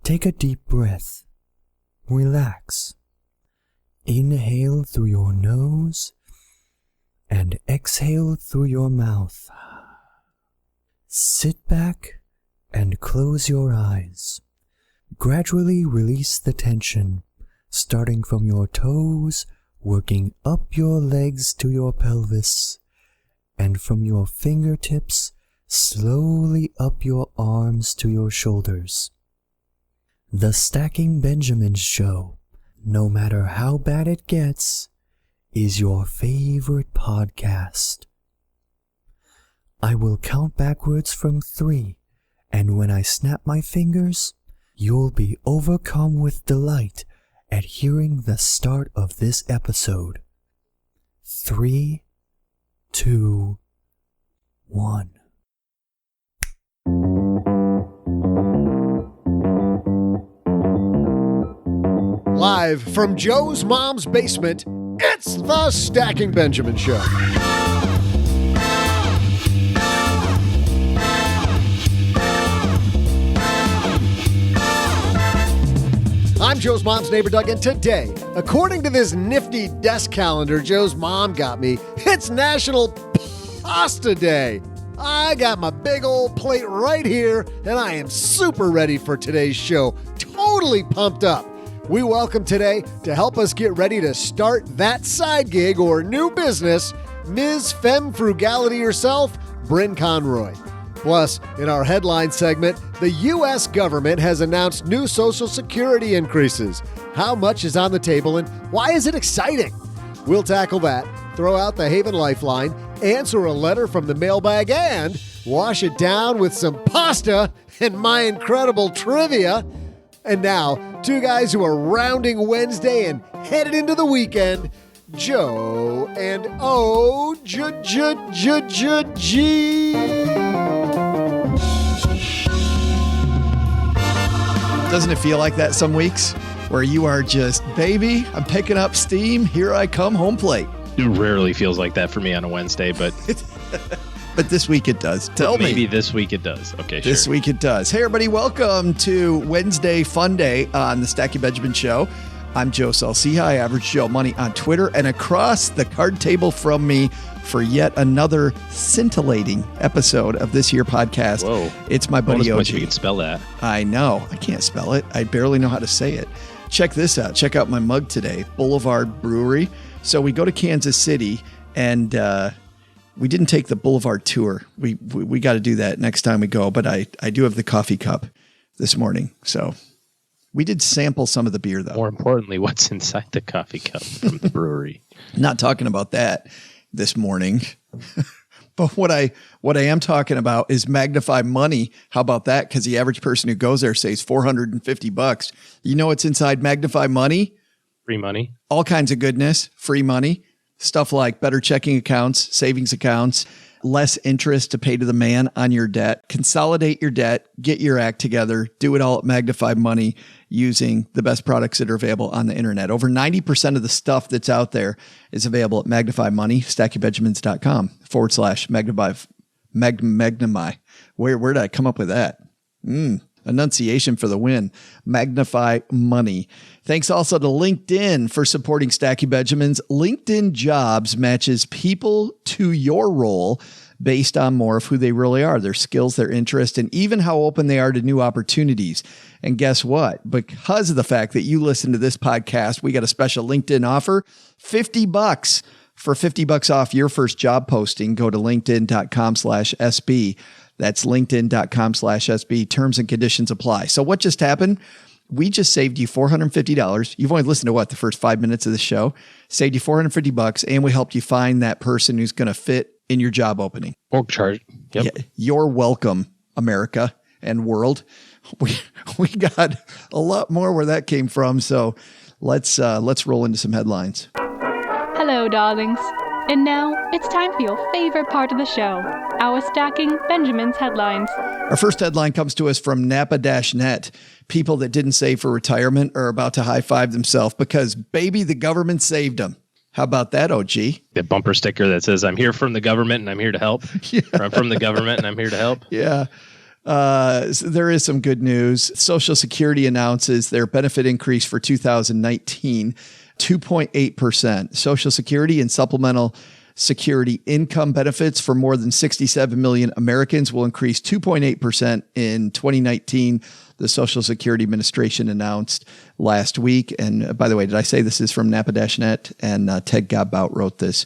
take a deep breath. Relax. Inhale through your nose and exhale through your mouth. Sit back and close your eyes. Gradually release the tension, starting from your toes, working up your legs to your pelvis, and from your fingertips, slowly up your arms to your shoulders. The Stacking Benjamins Show, no matter how bad it gets, is your favorite podcast. I will count backwards from 3, and when I snap my fingers, you'll be overcome with delight at hearing the start of this episode. 3, 2, 1. Live from Joe's mom's basement, it's the Stacking Benjamin Show. I'm Joe's mom's neighbor, Doug, and today, according to this nifty desk calendar Joe's mom got me, it's National Pasta Day. I got my big old plate right here, and I am super ready for today's show. Totally pumped up. We welcome today, to help us get ready to start that side gig or new business, Ms. Femme Frugality herself, Brynne Conroy. Plus, in our headline segment, the U.S. government has announced new Social Security increases. How much is on the table and why is it exciting? We'll tackle that, throw out the Haven Lifeline, answer a letter from the mailbag, and wash it down with some pasta and my incredible trivia. And now, two guys who are rounding Wednesday and headed into the weekend, Joe and O-G. Doesn't it feel like that some weeks? Where you are just, baby, I'm picking up steam, here I come, home plate. It rarely feels like that for me on a Wednesday, but... But this week it does. Maybe this week it does. Okay, sure. This week it does. Hey, everybody, welcome to Wednesday Fun Day on the Stacking Benjamin Show. I'm Joe Salciha, Average Joe Money on Twitter, and across the card table from me for yet another scintillating episode of this here podcast. Whoa. It's my buddy OG. You can spell that. I know. I can't spell it. I barely know how to say it. Check this out. Check out my mug today. Boulevard Brewery. So we go to Kansas City, and we didn't take the Boulevard tour. We got to do that next time we go, but I do have the coffee cup this morning. So we did sample some of the beer, though. More importantly, what's inside the coffee cup from the brewery? Not talking about that this morning. But what I am talking about is Magnify Money. How about that? Because the average person who goes there saves $450. You know what's inside Magnify Money? Free money. All kinds of goodness. Free money. Stuff like better checking accounts, savings accounts, less interest to pay to the man on your debt. Consolidate your debt. Get your act together. Do it all at Magnify Money using the best products that are available on the internet. Over 90% of the stuff that's out there is available at Magnify Money, stackingbenjamins.com/magnify. Where did I come up with that? Enunciation for the win. Magnify Money. Thanks also to LinkedIn for supporting Stacking Benjamins. LinkedIn Jobs matches people to your role based on more of who they really are, their skills, their interests, and even how open they are to new opportunities. And guess what? Because of the fact that you listen to this podcast, we got a special LinkedIn offer, $50. For $50 off your first job posting, go to linkedin.com/SB. That's linkedin.com/SB. Terms and conditions apply. So what just happened? We just saved you $450. You've only listened to the first 5 minutes of the show. Saved you $450, and we helped you find that person who's going to fit in your job opening. Org chart. Yep. Yeah, you're welcome, America and world. We got a lot more where that came from. So let's roll into some headlines. Hello, darlings. And now it's time for your favorite part of the show, our Stacking Benjamins headlines. Our first headline comes to us from Napa-Net. People that didn't save for retirement are about to high-five themselves because, baby, the government saved them. How about that, OG? The bumper sticker that says, I'm here from the government and I'm here to help. Yeah. Or I'm from the government and I'm here to help. Yeah. So there is some good news. Social Security announces their benefit increase for 2019, 2.8%. Social Security and supplemental security income benefits for more than 67 million Americans will increase 2.8% in 2019. The Social Security Administration announced last week. And by the way, did I say this is from Napa-Net? And Ted Godbout wrote this.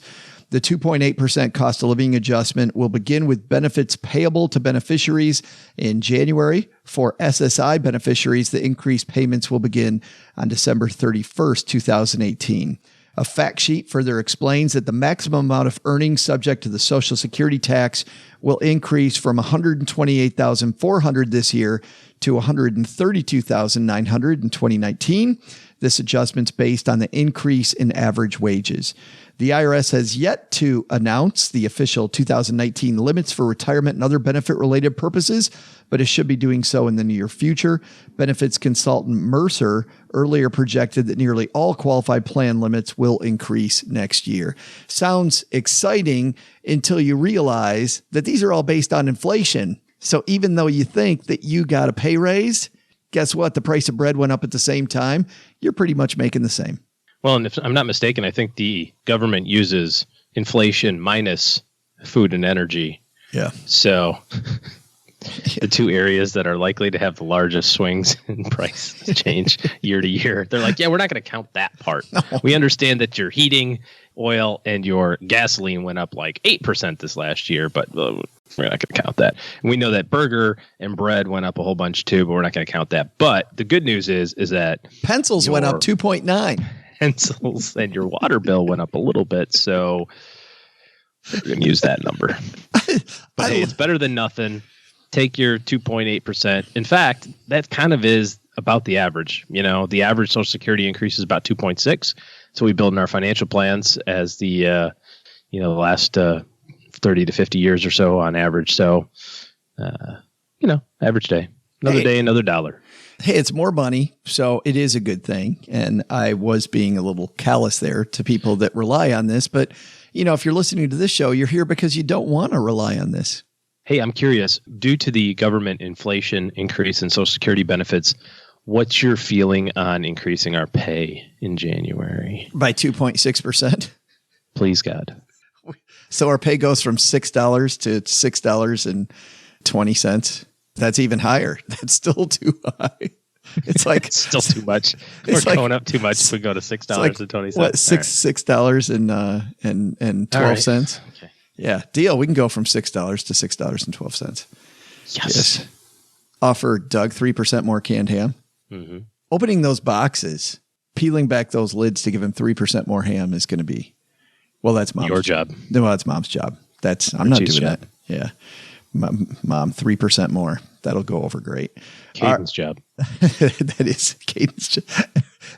The 2.8% cost of living adjustment will begin with benefits payable to beneficiaries in January. For SSI beneficiaries, the increased payments will begin on December 31st, 2018. A fact sheet further explains that the maximum amount of earnings subject to the Social Security tax will increase from $128,400 this year to $132,900 in 2019. This adjustment's based on the increase in average wages. The IRS has yet to announce the official 2019 limits for retirement and other benefit-related purposes, but it should be doing so in the near future. Benefits consultant Mercer earlier projected that nearly all qualified plan limits will increase next year. Sounds exciting until you realize that these are all based on inflation. So even though you think that you got a pay raise, guess what? The price of bread went up at the same time. You're pretty much making the same. Well, and if I'm not mistaken, I think the government uses inflation minus food and energy. Yeah. So the two areas that are likely to have the largest swings in price change year to year, they're like, yeah, we're not going to count that part. No. We understand that your heating oil and your gasoline went up like 8% this last year, but we're not going to count that. And we know that burger and bread went up a whole bunch too, but we're not going to count that. But the good news is that pencils went up 2.9. Pencils and your water bill went up a little bit, so we're going to use that number. But hey, it's better than nothing. Take your 2.8%. In fact, that kind of is about the average. You know, the average Social Security increase is about 2.6. So we build in our financial plans as the last 30 to 50 years or so on average. So, average day, another day, another dollar. Hey, it's more money, so it is a good thing. And I was being a little callous there to people that rely on this. But, if you're listening to this show, you're here because you don't want to rely on this. Hey, I'm curious, due to the government inflation increase in Social Security benefits, what's your feeling on increasing our pay in January? By 2.6%. Please, God. So our pay goes from $6 to $6.20. That's even higher. That's still too high. It's like it's still too much. We're going up too much if we go to $6.20. What, $6.12? Okay. Yeah, deal. We can go from $6 to $6.12. Yes. Offer Doug 3% more canned ham. Mm-hmm. Opening those boxes, peeling back those lids to give him 3% more ham is going to be, that's mom's your job. No, that's mom's job. I'm not doing that. Yeah. Mom, 3% more. That'll go over great. Caden's job. That is Caden's job.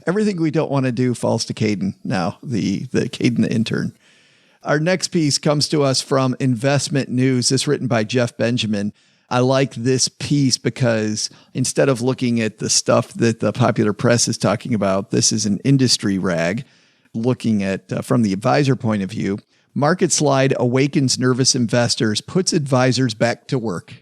Everything we don't want to do falls to Caden now, the Caden the intern. Our next piece comes to us from Investment News. This written by Jeff Benjamin. I like this piece because instead of looking at the stuff that the popular press is talking about, this is an industry rag looking at from the advisor point of view. Market slide awakens nervous investors, puts advisors back to work.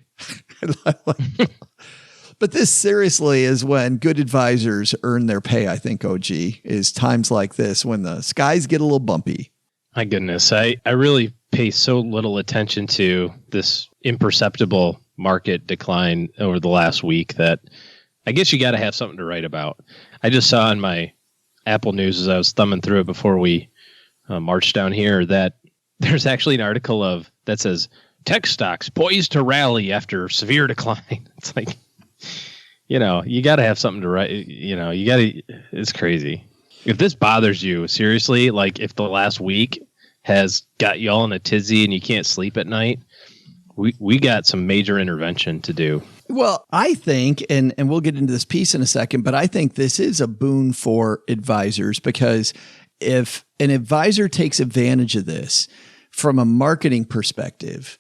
But this seriously is when good advisors earn their pay, I think, OG, is times like this when the skies get a little bumpy. My goodness, I really pay so little attention to this imperceptible market decline over the last week that I guess you got to have something to write about. I just saw in my Apple News as I was thumbing through it before we marched down here that there's actually an article that says tech stocks poised to rally after severe decline. It's like, you got to have something to write. It's crazy. If this bothers you, seriously, like if the last week has got you all in a tizzy and you can't sleep at night, we got some major intervention to do. Well, I think, and we'll get into this piece in a second, but I think this is a boon for advisors because if an advisor takes advantage of this from a marketing perspective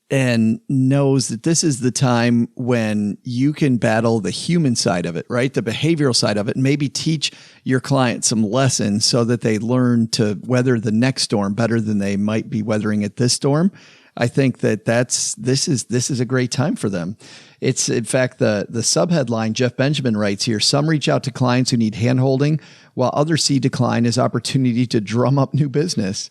and knows that this is the time when you can battle the human side of it, right? The behavioral side of it, and maybe teach your client some lessons so that they learn to weather the next storm better than they might be weathering at this storm. I think that this is a great time for them. It's, in fact, the subheadline Jeff Benjamin writes here: some reach out to clients who need handholding, while others see decline as opportunity to drum up new business.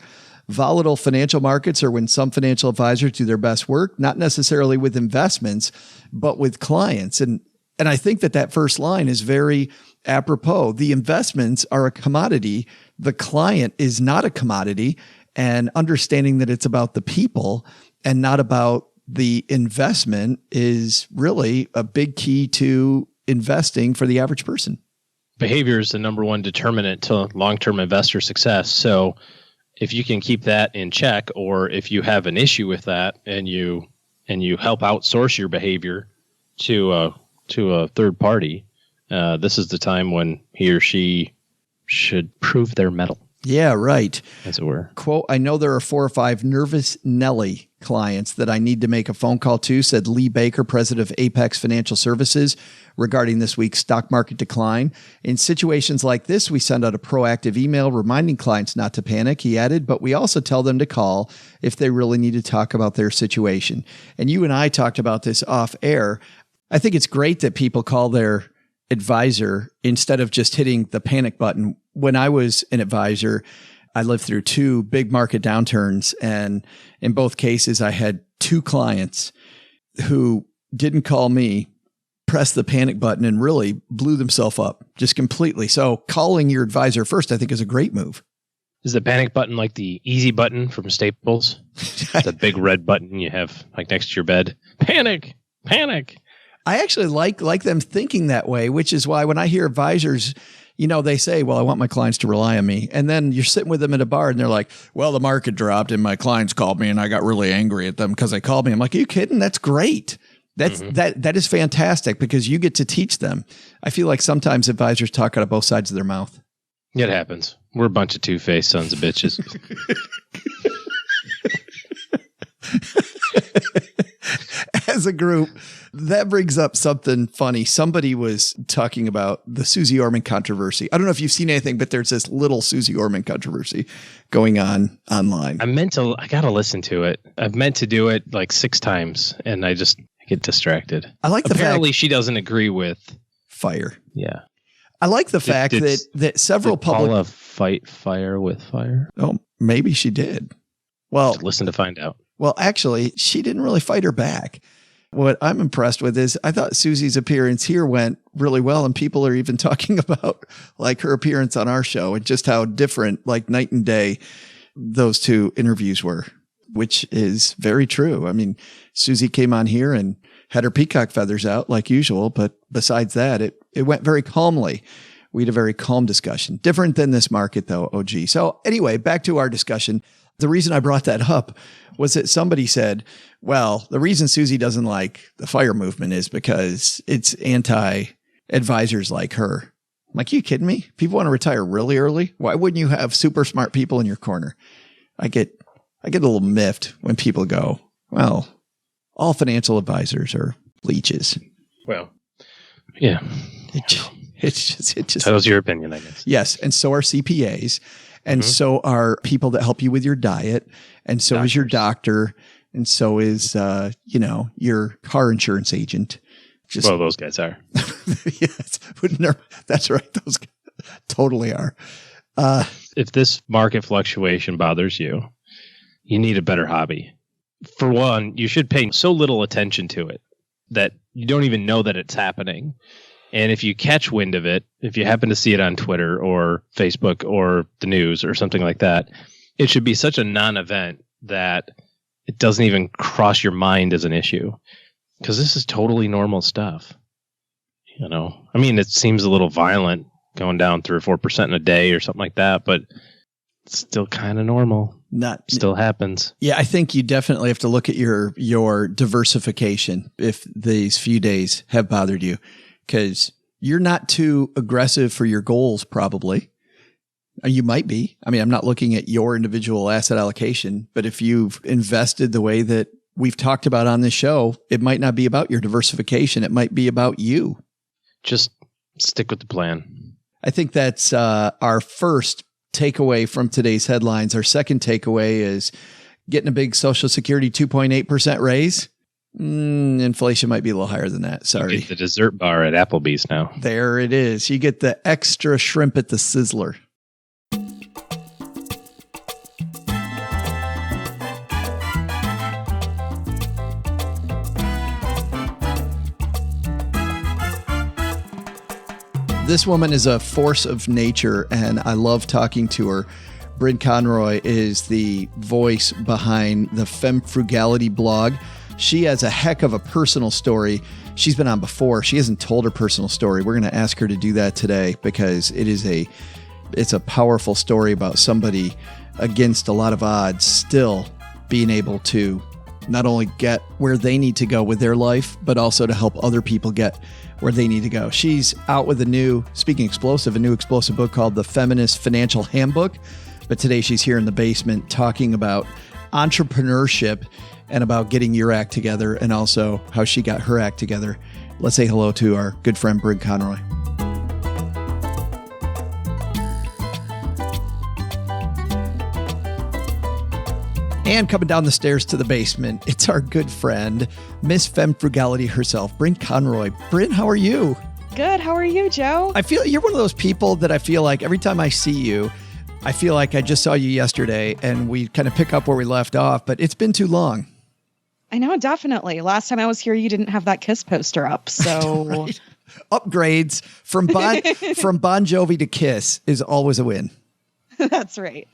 Volatile financial markets are when some financial advisors do their best work, not necessarily with investments, but with clients. And I think that first line is very apropos. The investments are a commodity. The client is not a commodity, and understanding that it's about the people and not about the investment is really a big key to investing for the average person. Behavior is the number one determinant to long-term investor success. So if you can keep that in check, or if you have an issue with that and you help outsource your behavior to a third party, this is the time when he or she should prove their mettle. Yeah, right. As it were. Quote, I know there are 4 or 5 nervous Nelly clients that I need to make a phone call to, said Lee Baker, president of Apex Financial Services, regarding this week's stock market decline. In situations like this, we send out a proactive email reminding clients not to panic, he added, but we also tell them to call if they really need to talk about their situation. And you and I talked about this off air. I think it's great that people call their advisor instead of just hitting the panic button. When I was an advisor, I lived through 2 big market downturns, and in both cases, I had 2 clients who didn't call me, pressed the panic button, and really blew themselves up just completely. So calling your advisor first, I think, is a great move. Is the panic button like the easy button from Staples? The big red button you have like next to your bed. Panic, panic. I actually like them thinking that way, which is why when I hear advisors, they say, well, I want my clients to rely on me. And then you're sitting with them at a bar and they're like, well, the market dropped and my clients called me and I got really angry at them because they called me. I'm like, are you kidding? That's great. That is fantastic because you get to teach them. I feel like sometimes advisors talk out of both sides of their mouth. It happens. We're a bunch of two-faced sons of bitches. As a group, that brings up something funny. Somebody was talking about the Susie Orman controversy. I don't know if you've seen anything, but there's this little Susie Orman controversy going on online. I got to listen to it. I've meant to do it like 6 times and I just get distracted. I like the Apparently she doesn't agree with fire. Yeah. I like the fact that several public... Paula fight fire with fire? Oh, maybe she did. Well, listen to find out. Well, actually, she didn't really fight her back. What I'm impressed with is I thought Susie's appearance here went really well. And people are even talking about like her appearance on our show and just how different, like night and day, those 2 interviews were, which is very true. I mean, Susie came on here and had her peacock feathers out like usual. But besides that, it went very calmly. We had a very calm discussion. Different than this market, though, OG. So anyway, back to our discussion. The reason I brought that up was that somebody said, well, the reason Susie doesn't like the fire movement is because it's anti-advisors like her. I'm like, are you kidding me? People want to retire really early. Why wouldn't you have super smart people in your corner? I get a little miffed when people go, well, all financial advisors are leeches. Well, yeah. It just that was your opinion, I guess. Yes. And so are CPAs. And so are people that help you with your diet. And so is your doctor. And so is, your car insurance agent. Well, those guys are. Yes. That's right. Those guys totally are. If this market fluctuation bothers you, you need a better hobby. For one, you should pay so little attention to it that you don't even know that it's happening. And if you catch wind of it, if you happen to see it on Twitter or Facebook or the news or something like that, it should be such a non-event that it doesn't even cross your mind as an issue. Because this is totally normal stuff. I mean, it seems a little violent going down 3 or 4% in a day or something like that, but it's still kind of normal. Still happens. Yeah, I think you definitely have to look at your diversification if these few days have bothered you. Because you're not too aggressive for your goals, probably. You might be. I mean, I'm not looking at your individual asset allocation, but if you've invested the way that we've talked about on this show, it might not be about your diversification. It might be about you. Just stick with the plan. I think that's our first takeaway from today's headlines. Our second takeaway is getting a big Social Security 2.8% raise. Inflation might be a little higher than that. Sorry. You get the dessert bar at Applebee's now. There it is. You get the extra shrimp at the Sizzler. This woman is a force of nature, and I love talking to her. Brynne Conroy is the voice behind the Femme Frugality blog. She has a heck of a personal story. She's been on before. She hasn't told her personal story. We're going to ask her to do that today because it's a powerful story about somebody against a lot of odds still being able to not only get where they need to go with their life, but also to help other people get where they need to go. She's out with a new explosive book called The Feminist Financial Handbook. But today she's here in the basement talking about entrepreneurship and about getting your act together and also how she got her act together. Let's say hello to our good friend, Brynne Conroy. And coming down the stairs to the basement, it's our good friend, Miss Femme Frugality herself, Brynne Conroy. Brynne, how are you? Good. How are you, Joe? I feel you're one of those people that I feel like every time I see you, I feel like I just saw you yesterday and we kind of pick up where we left off, but it's been too long. I know, definitely. Last time I was here, you didn't have that Kiss poster up, so... Right. Upgrades from Bon Jovi to Kiss is always a win. That's right.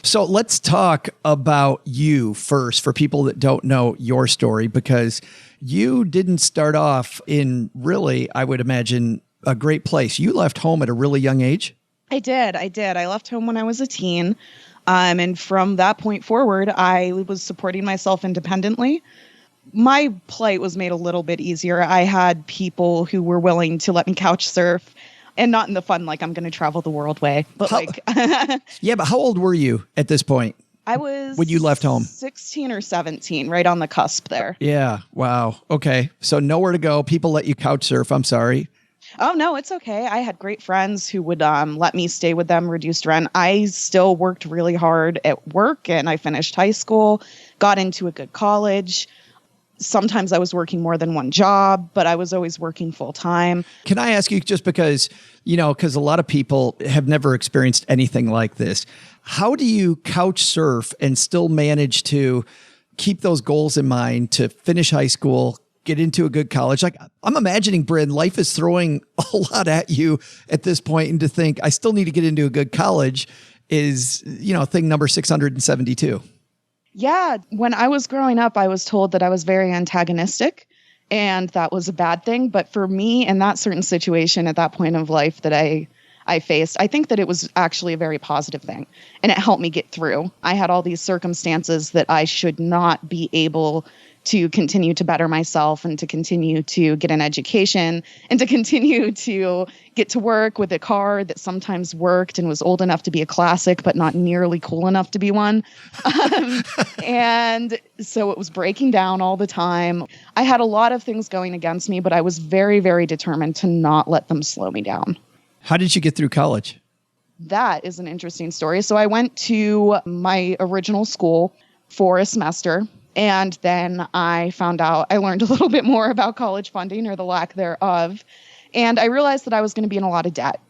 So let's talk about you first for people that don't know your story, because you didn't start off in really, I would imagine, a great place. You left home at a really young age. I did. I left home when I was a teen. And from that point forward, I was supporting myself independently. My plight was made a little bit easier. I had people who were willing to let me couch surf. And not in the fun, like I'm going to travel the world way, but Yeah, but how old were you at this point? I was when you left home. 16 or 17, right on the cusp there. Yeah. Wow. Okay. So nowhere to go. People let you couch surf. I'm sorry. Oh, no, it's okay. I had great friends who would let me stay with them, reduced rent. I still worked really hard at work and I finished high school, got into a good college. Sometimes I was working more than one job, but I was always working full time. Can I ask you, just because a lot of people have never experienced anything like this, how do you couch surf and still manage to keep those goals in mind to finish high school, get into a good college? Like, I'm imagining, Brynne, life is throwing a lot at you at this point, and to think, I still need to get into a good college is, thing number 672. Yeah. When I was growing up, I was told that I was very antagonistic and that was a bad thing. But for me, in that certain situation at that point of life that I faced, I think that it was actually a very positive thing and it helped me get through. I had all these circumstances that I should not be able to continue to better myself and to continue to get an education and to continue to get to work with a car that sometimes worked and was old enough to be a classic, but not nearly cool enough to be one. And so it was breaking down all the time. I had a lot of things going against me, but I was very, very determined to not let them slow me down. How did you get through college? That is an interesting story. So I went to my original school for a semester. And then I learned a little bit more about college funding, or the lack thereof. And I realized that I was going to be in a lot of debt.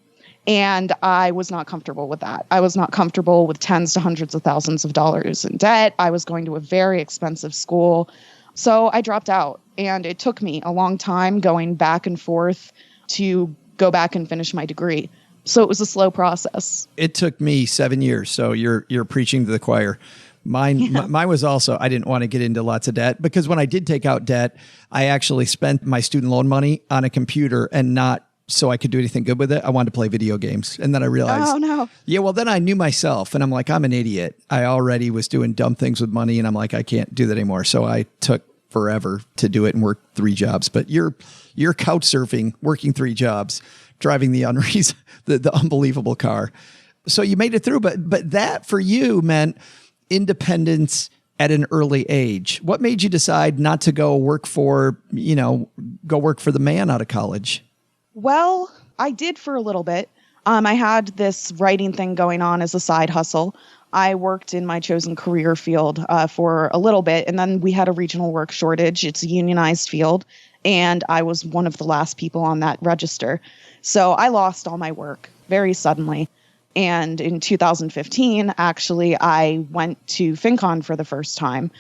And I was not comfortable with that. I was not comfortable with tens to hundreds of thousands of dollars in debt. I was going to a very expensive school. So I dropped out. And it took me a long time going back and forth to go back and finish my degree. So it was a slow process. It took me 7 years. So you're preaching to the choir. Mine was also, I didn't want to get into lots of debt, because when I did take out debt, I actually spent my student loan money on a computer, and not so I could do anything good with it. I wanted to play video games. And then I realized, oh no. Yeah, well, then I knew myself and I'm like, I'm an idiot. I already was doing dumb things with money and I'm like, I can't do that anymore. So I took forever to do it and worked 3 jobs. But you're couch surfing, working 3 jobs, driving the unbelievable car. So you made it through, but that for you meant independence at an early age. What made you decide not to go work for the man out of college? Well, I did for a little bit. I had this writing thing going on as a side hustle. I worked in my chosen career field for a little bit, and then we had a regional work shortage. It's a unionized field, and I was one of the last people on that register. So I lost all my work very suddenly. And in 2015, actually, I went to FinCon for the first time.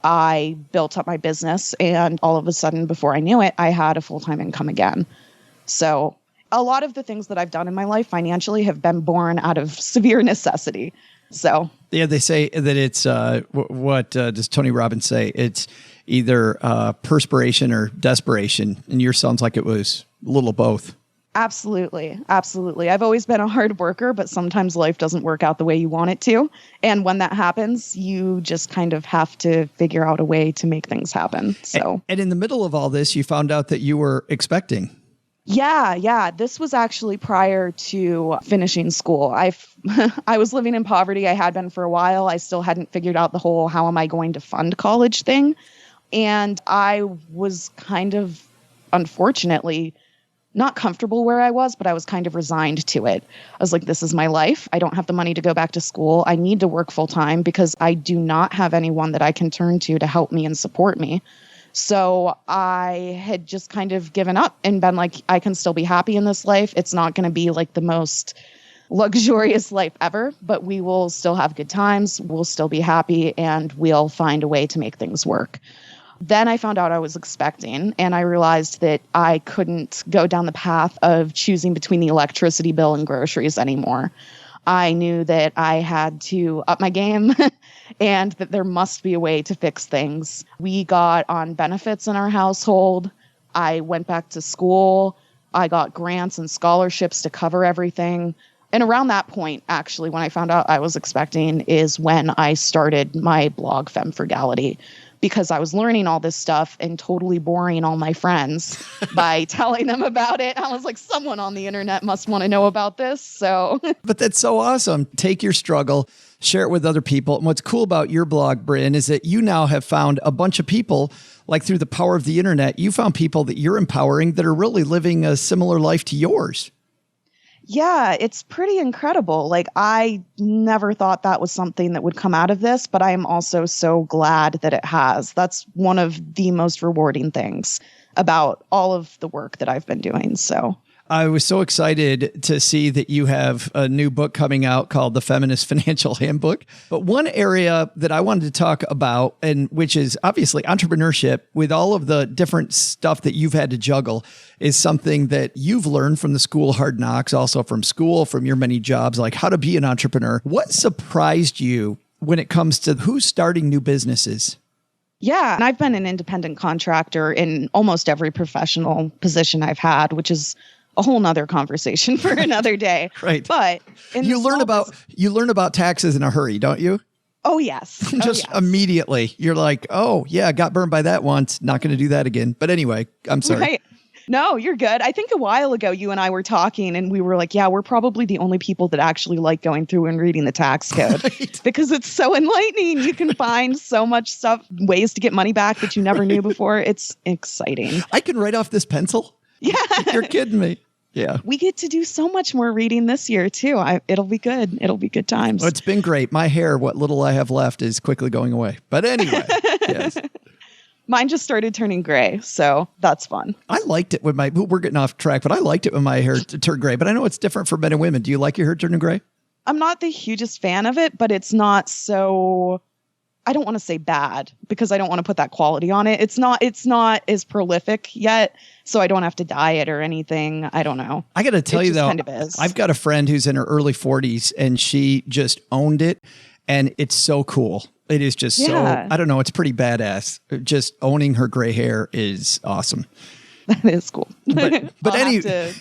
I built up my business, and all of a sudden, before I knew it, I had a full-time income again. So a lot of the things that I've done in my life financially have been born out of severe necessity. So yeah, they say that it's what does Tony Robbins say? It's either perspiration or desperation, and yours sounds like it was a little of both. Absolutely. Absolutely. I've always been a hard worker, but sometimes life doesn't work out the way you want it to. And when that happens, you just kind of have to figure out a way to make things happen. So, and in the middle of all this, you found out that you were expecting. Yeah. This was actually prior to finishing school. I was living in poverty. I had been for a while. I still hadn't figured out the whole how am I going to fund college thing. And I was kind of, unfortunately, not comfortable where I was, but I was kind of resigned to it. I was like, this is my life. I don't have the money to go back to school. I need to work full time because I do not have anyone that I can turn to help me and support me. So I had just kind of given up and been like, I can still be happy in this life. It's not going to be like the most luxurious life ever, but we will still have good times. We'll still be happy, and we'll find a way to make things work. Then I found out I was expecting, and I realized that I couldn't go down the path of choosing between the electricity bill and groceries anymore. I knew that I had to up my game and that there must be a way to fix things. We got on benefits in our household. I went back to school. I got grants and scholarships to cover everything. And around that point, actually, when I found out I was expecting, is when I started my blog, Femme Frugality, because I was learning all this stuff and totally boring all my friends by telling them about it. I was like, someone on the internet must want to know about this. So, but that's so awesome. Take your struggle, share it with other people. And what's cool about your blog, Brynne, is that you now have found a bunch of people, like through the power of the internet, you found people that you're empowering that are really living a similar life to yours. Yeah, it's pretty incredible. Like, I never thought that was something that would come out of this, but I am also so glad that it has. That's one of the most rewarding things about all of the work that I've been doing. So I was so excited to see that you have a new book coming out called the Feminist Financial Handbook. But one area that I wanted to talk about, and which is obviously entrepreneurship, with all of the different stuff that you've had to juggle, is something that you've learned from the school Hard Knocks, also from school, from your many jobs, like how to be an entrepreneur. What surprised you when it comes to who's starting new businesses? Yeah, and I've been an independent contractor in almost every professional position I've had, which is a whole nother conversation for another day. Right. But you learn about taxes in a hurry, don't you? Oh, yes. Just immediately. You're like, oh, yeah, got burned by that once. Not going to do that again. But anyway, I'm sorry. Right. No, you're good. I think a while ago, you and I were talking and we were like, yeah, we're probably the only people that actually like going through and reading the tax code because it's so enlightening. You can find so much stuff, ways to get money back that you never knew before. It's exciting. I can write off this pencil. Yeah. You're kidding me. Yeah. We get to do so much more reading this year, too. It'll be good. It'll be good times. Well, it's been great. My hair, what little I have left, is quickly going away. But anyway, yes. Mine just started turning gray, so that's fun. I liked it when we're getting off track, but I liked it when my hair turned gray. But I know it's different for men and women. Do you like your hair turning gray? I'm not the hugest fan of it, but it's not so... I don't want to say bad because I don't want to put that quality on it. It's not as prolific yet, so I don't have to dye it or anything. I don't know. I got to tell you though, kind of is. I've got a friend who's in her early 40s and she just owned it, and it's so cool. It is just so, I don't know, it's pretty badass. Just owning her gray hair is awesome. That is cool. But anyway,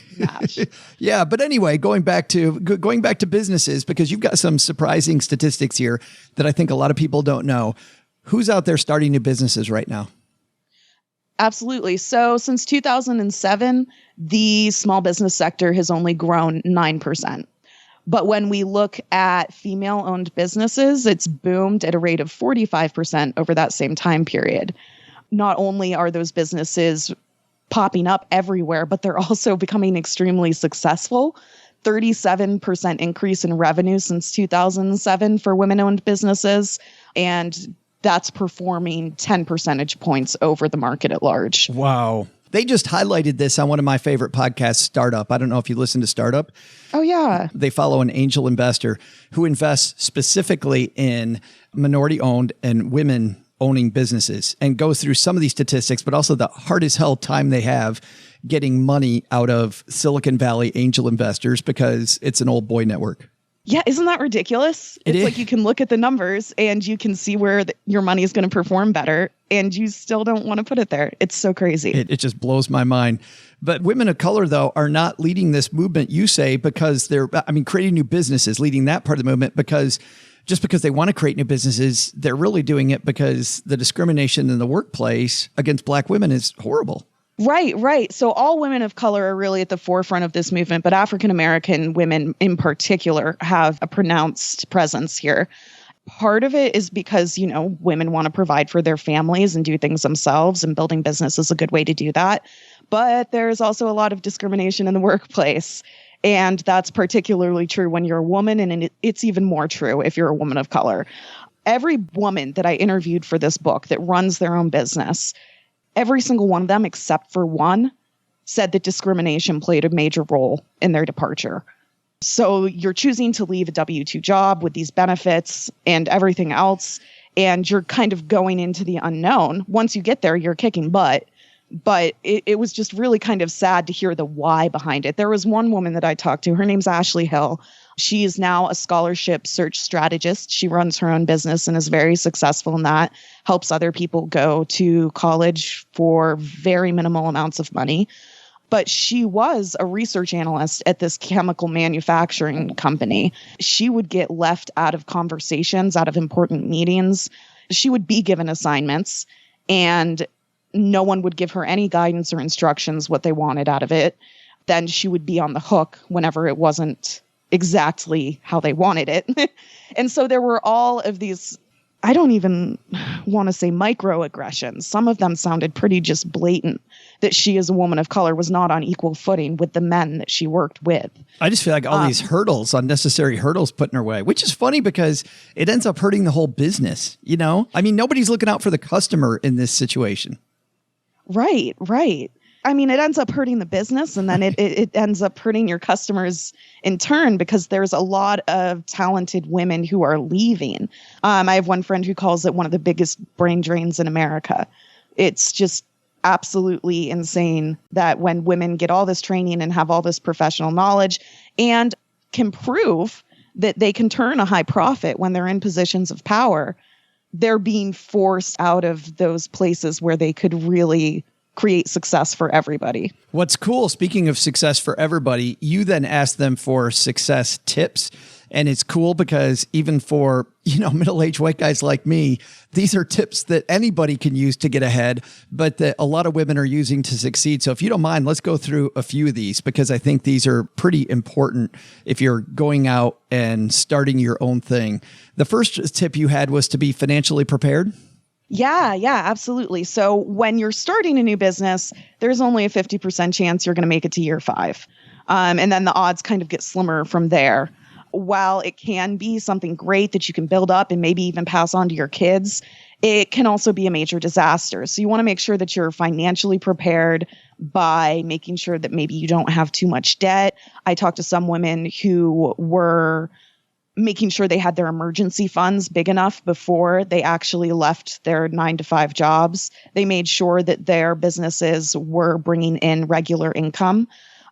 yeah. But anyway, going back to businesses, because you've got some surprising statistics here that I think a lot of people don't know. Who's out there starting new businesses right now? Absolutely. So since 2007, the small business sector has only grown 9%. But when we look at female-owned businesses, it's boomed at a rate of 45% over that same time period. Not only are those businesses popping up everywhere, but they're also becoming extremely successful 37% increase in revenue since 2007 for women-owned businesses, and that's performing 10 percentage points over the market at large. Wow. They just highlighted this on one of my favorite podcasts, Startup. I don't know if you listen to Startup. Oh, yeah. They follow an angel investor who invests specifically in minority-owned and women-owning businesses and goes through some of these statistics, but also the hard as hell time they have getting money out of Silicon Valley angel investors because it's an old boy network. Yeah, isn't that ridiculous? It's like you can look at the numbers and you can see where your money is going to perform better, and you still don't want to put it there. It's so crazy. It just blows my mind. But women of color, though, are not leading this movement, you say, because they're, creating new businesses, leading that part of the movement, because just because they want to create new businesses, they're really doing it because the discrimination in the workplace against Black women is horrible. Right. So all women of color are really at the forefront of this movement, but African-American women in particular have a pronounced presence here. Part of it is because, women want to provide for their families and do things themselves, and building business is a good way to do that. But there's also a lot of discrimination in the workplace. And that's particularly true when you're a woman, and it's even more true if you're a woman of color. Every woman that I interviewed for this book that runs their own business, every single one of them, except for one, said that discrimination played a major role in their departure. So you're choosing to leave a W-2 job with these benefits and everything else, and you're kind of going into the unknown. Once you get there, you're kicking butt. But it was just really kind of sad to hear the why behind it. There was one woman that I talked to. Her name's Ashley Hill. She is now a scholarship search strategist. She runs her own business and is very successful in that, helps other people go to college for very minimal amounts of money. But she was a research analyst at this chemical manufacturing company. She would get left out of conversations, out of important meetings. She would be given assignments, and no one would give her any guidance or instructions what they wanted out of it. Then she would be on the hook whenever it wasn't exactly how they wanted it. And so there were all of these, I don't even want to say microaggressions. Some of them sounded pretty just blatant, that she as a woman of color was not on equal footing with the men that she worked with. I just feel like all these hurdles, unnecessary hurdles put in her way, which is funny because it ends up hurting the whole business. Nobody's looking out for the customer in this situation. Right. It ends up hurting the business, and then it ends up hurting your customers in turn, because there's a lot of talented women who are leaving. I have one friend who calls it one of the biggest brain drains in America. It's just absolutely insane that when women get all this training and have all this professional knowledge and can prove that they can turn a high profit when they're in positions of power, they're being forced out of those places where they could really create success for everybody. What's cool, speaking of success for everybody, you then ask them for success tips. And it's cool because even for, middle-aged white guys like me, these are tips that anybody can use to get ahead, but that a lot of women are using to succeed. So if you don't mind, let's go through a few of these, because I think these are pretty important if you're going out and starting your own thing. The first tip you had was to be financially prepared. Yeah, absolutely. So when you're starting a new business, there's only a 50% chance you're going to make it to year 5. And then the odds kind of get slimmer from there. While it can be something great that you can build up and maybe even pass on to your kids, it can also be a major disaster. So you want to make sure that you're financially prepared by making sure that maybe you don't have too much debt. I talked to some women who were making sure they had their emergency funds big enough before they actually left their 9-to-5 jobs. They made sure that their businesses were bringing in regular income,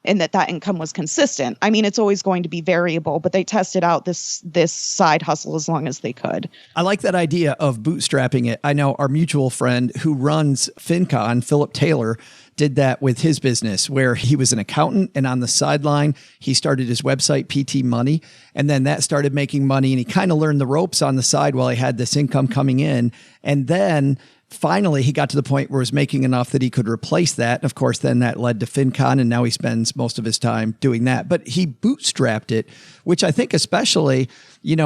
and that income was consistent. It's always going to be variable, but they tested out this side hustle as long as they could. I like that idea of bootstrapping it. I know our mutual friend who runs FinCon, Philip Taylor, did that with his business, where he was an accountant, and on the sideline, he started his website, PT Money, and then that started making money, and he kind of learned the ropes on the side while he had this income coming in. And then finally, he got to the point where he was making enough that he could replace that. Of course, then that led to FinCon, and now he spends most of his time doing that. But he bootstrapped it, which I think especially,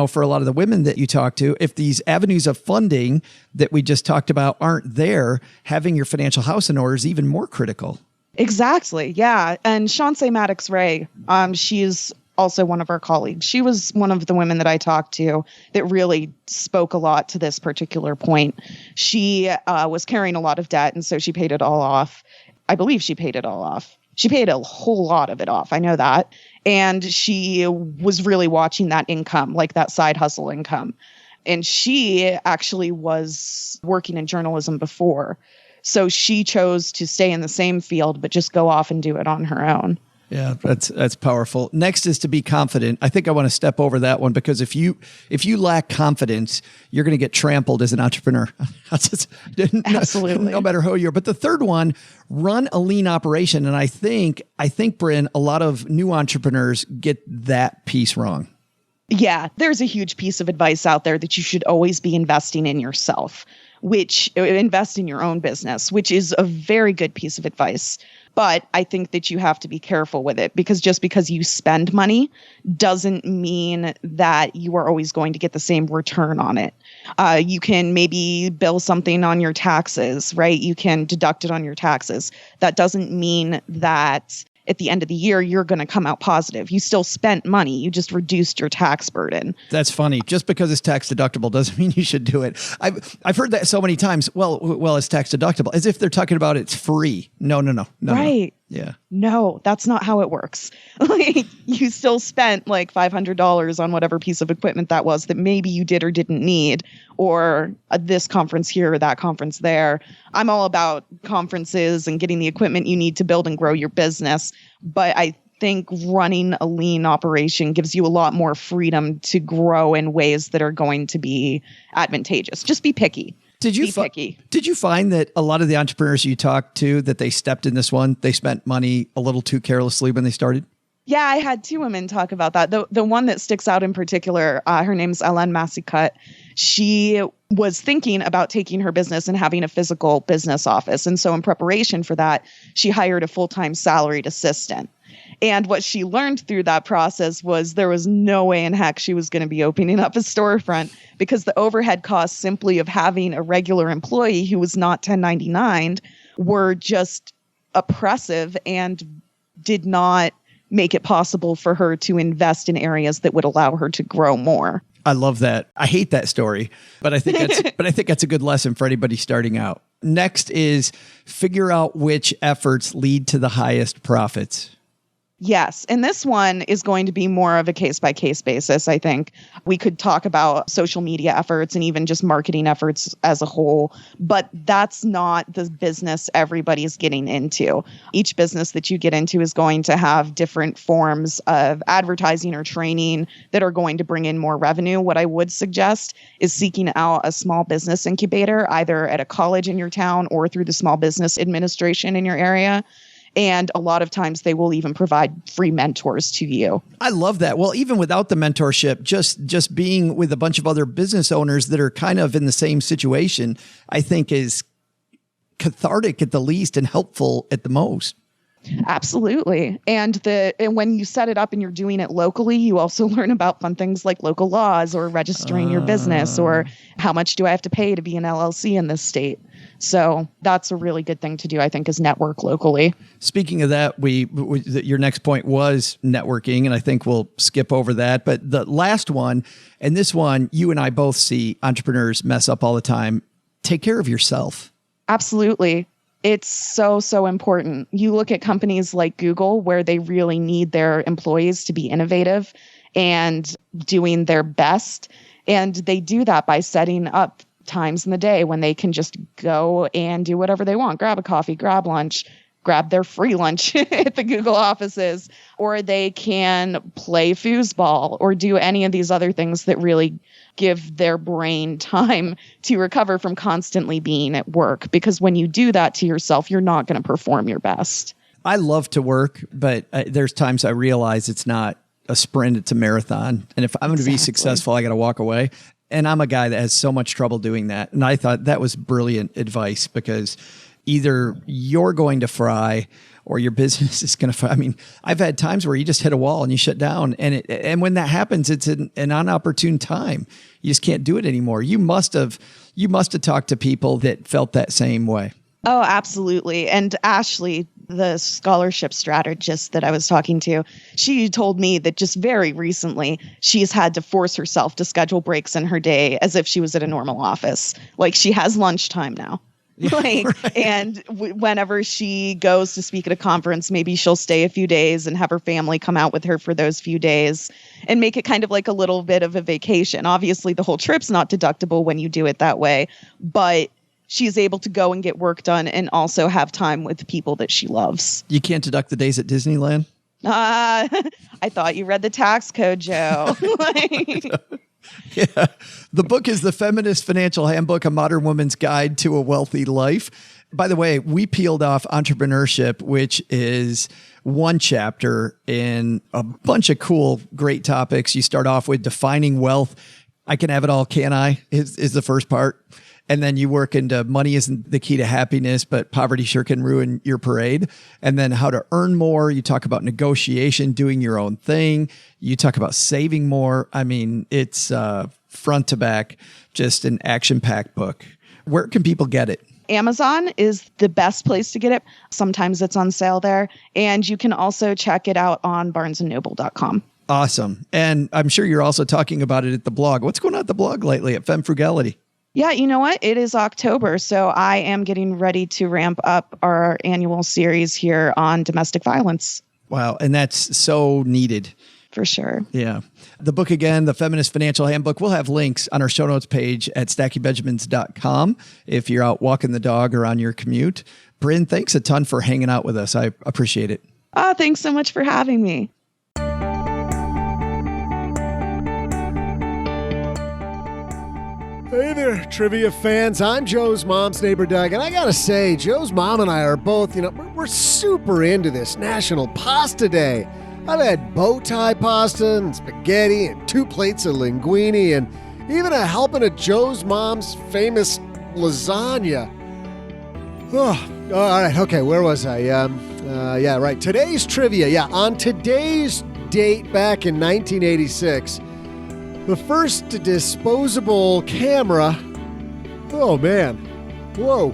for a lot of the women that you talk to, if these avenues of funding that we just talked about aren't there, having your financial house in order is even more critical. Exactly. Yeah. And Chauncey Maddox Ray, she's also one of our colleagues. She was one of the women that I talked to that really spoke a lot to this particular point. She was carrying a lot of debt, and so she paid it all off. I believe she paid it all off. She paid a whole lot of it off. I know that. And she was really watching that income, like that side hustle income. And she actually was working in journalism before. So she chose to stay in the same field, but just go off and do it on her own. Yeah, that's powerful. Next is to be confident. I think I want to step over that one because if you lack confidence, you're going to get trampled as an entrepreneur. Absolutely. No matter who you are. But the third one, run a lean operation. And I think, Brynne, a lot of new entrepreneurs get that piece wrong. Yeah, there's a huge piece of advice out there that you should always be investing in yourself, invest in your own business, which is a very good piece of advice. But I think that you have to be careful with it because just because you spend money doesn't mean that you are always going to get the same return on it. You can maybe bill something on your taxes, right? You can deduct it on your taxes. That doesn't mean that at the end of the year, you're going to come out positive. You still spent money. You just reduced your tax burden. That's funny. Just because it's tax deductible doesn't mean you should do it. I've heard that so many times. Well, it's tax deductible as if they're talking about it's free. No. Right. Yeah. No, that's not how it works. Like you still spent like $500 on whatever piece of equipment that was that maybe you did or didn't need, or this conference here or that conference there. I'm all about conferences and getting the equipment you need to build and grow your business. But I think running a lean operation gives you a lot more freedom to grow in ways that are going to be advantageous. Just be picky. Did you find that a lot of the entrepreneurs you talked to that they stepped in this one, they spent money a little too carelessly when they started? Yeah, I had two women talk about that. The one that sticks out in particular, her name's Ellen Massicut. She was thinking about taking her business and having a physical business office. And so in preparation for that, she hired a full-time salaried assistant. And what she learned through that process was there was no way in heck she was going to be opening up a storefront because the overhead costs simply of having a regular employee who was not 1099 were just oppressive and did not make it possible for her to invest in areas that would allow her to grow more. I love that. I hate that story, but I think that's a good lesson for anybody starting out. Next is figure out which efforts lead to the highest profits. Yes. And this one is going to be more of a case-by-case basis, I think. We could talk about social media efforts and even just marketing efforts as a whole, but that's not the business everybody's getting into. Each business that you get into is going to have different forms of advertising or training that are going to bring in more revenue. What I would suggest is seeking out a small business incubator, either at a college in your town or through the small business administration in your area. And a lot of times they will even provide free mentors to you. I love that. Well, even without the mentorship, just being with a bunch of other business owners that are kind of in the same situation, I think is cathartic at the least and helpful at the most. Absolutely. And when you set it up and you're doing it locally, you also learn about fun things like local laws or registering your business or how much do I have to pay to be an LLC in this state. So that's a really good thing to do, I think, is network locally. Speaking of that, your next point was networking, and I think we'll skip over that. But the last one, and this one, you and I both see entrepreneurs mess up all the time. Take care of yourself. Absolutely. It's so, so important. You look at companies like Google, where they really need their employees to be innovative and doing their best. And they do that by setting up times in the day when they can just go and do whatever they want. Grab a coffee, grab lunch, grab their free lunch at the Google offices, or they can play foosball or do any of these other things that really give their brain time to recover from constantly being at work. Because when you do that to yourself, you're not going to perform your best. I love to work, but there's times I realize it's not a sprint, it's a marathon. And if I'm going to be successful, I got to walk away. And I'm a guy that has so much trouble doing that. And I thought that was brilliant advice because either you're going to fry or your business is going to fry. I mean, I've had times where you just hit a wall and you shut down. And when that happens, it's an inopportune time. You just can't do it anymore. You must have talked to people that felt that same way. Oh, absolutely. And Ashley the scholarship strategist that I was talking to, she told me that just very recently she's had to force herself to schedule breaks in her day as if she was at a normal office. Like she has lunchtime now. And whenever she goes to speak at a conference, maybe she'll stay a few days and have her family come out with her for those few days and make it kind of like a little bit of a vacation. Obviously, the whole trip's not deductible when you do it that way, but she's able to go and get work done and also have time with people that she loves. You can't deduct the days at Disneyland? I thought you read the tax code, Joe. Yeah. The book is The Feminist Financial Handbook, A Modern Woman's Guide to a Wealthy Life. By the way, we peeled off entrepreneurship, which is one chapter in a bunch of cool, great topics. You start off with defining wealth. I can have it all, can I? Is the first part. And then you work into money isn't the key to happiness, but poverty sure can ruin your parade. And then how to earn more. You talk about negotiation, doing your own thing. You talk about saving more. I mean, it's front to back, just an action-packed book. Where can people get it? Amazon is the best place to get it. Sometimes it's on sale there. And you can also check it out on barnesandnoble.com. Awesome. And I'm sure you're also talking about it at the blog. What's going on at the blog lately at Femme Frugality? Yeah, you know what? It is October, so I am getting ready to ramp up our annual series here on domestic violence. Wow, and that's so needed. For sure. Yeah. The book again, The Feminist Financial Handbook, we'll have links on our show notes page at stackiebenjamins.com if you're out walking the dog or on your commute. Brynne, thanks a ton for hanging out with us. I appreciate it. Thanks so much for having me. Hey there, trivia fans. I'm Joe's mom's neighbor, Doug, and I gotta say, Joe's mom and I are both, we're super into this National Pasta Day. I've had bow tie pasta and spaghetti and 2 plates of linguine and even a helping of Joe's mom's famous lasagna. Oh, all right, okay, where was I? Yeah, right. Today's trivia. Yeah, on today's date back in 1986, the first disposable camera. Oh, man. Whoa.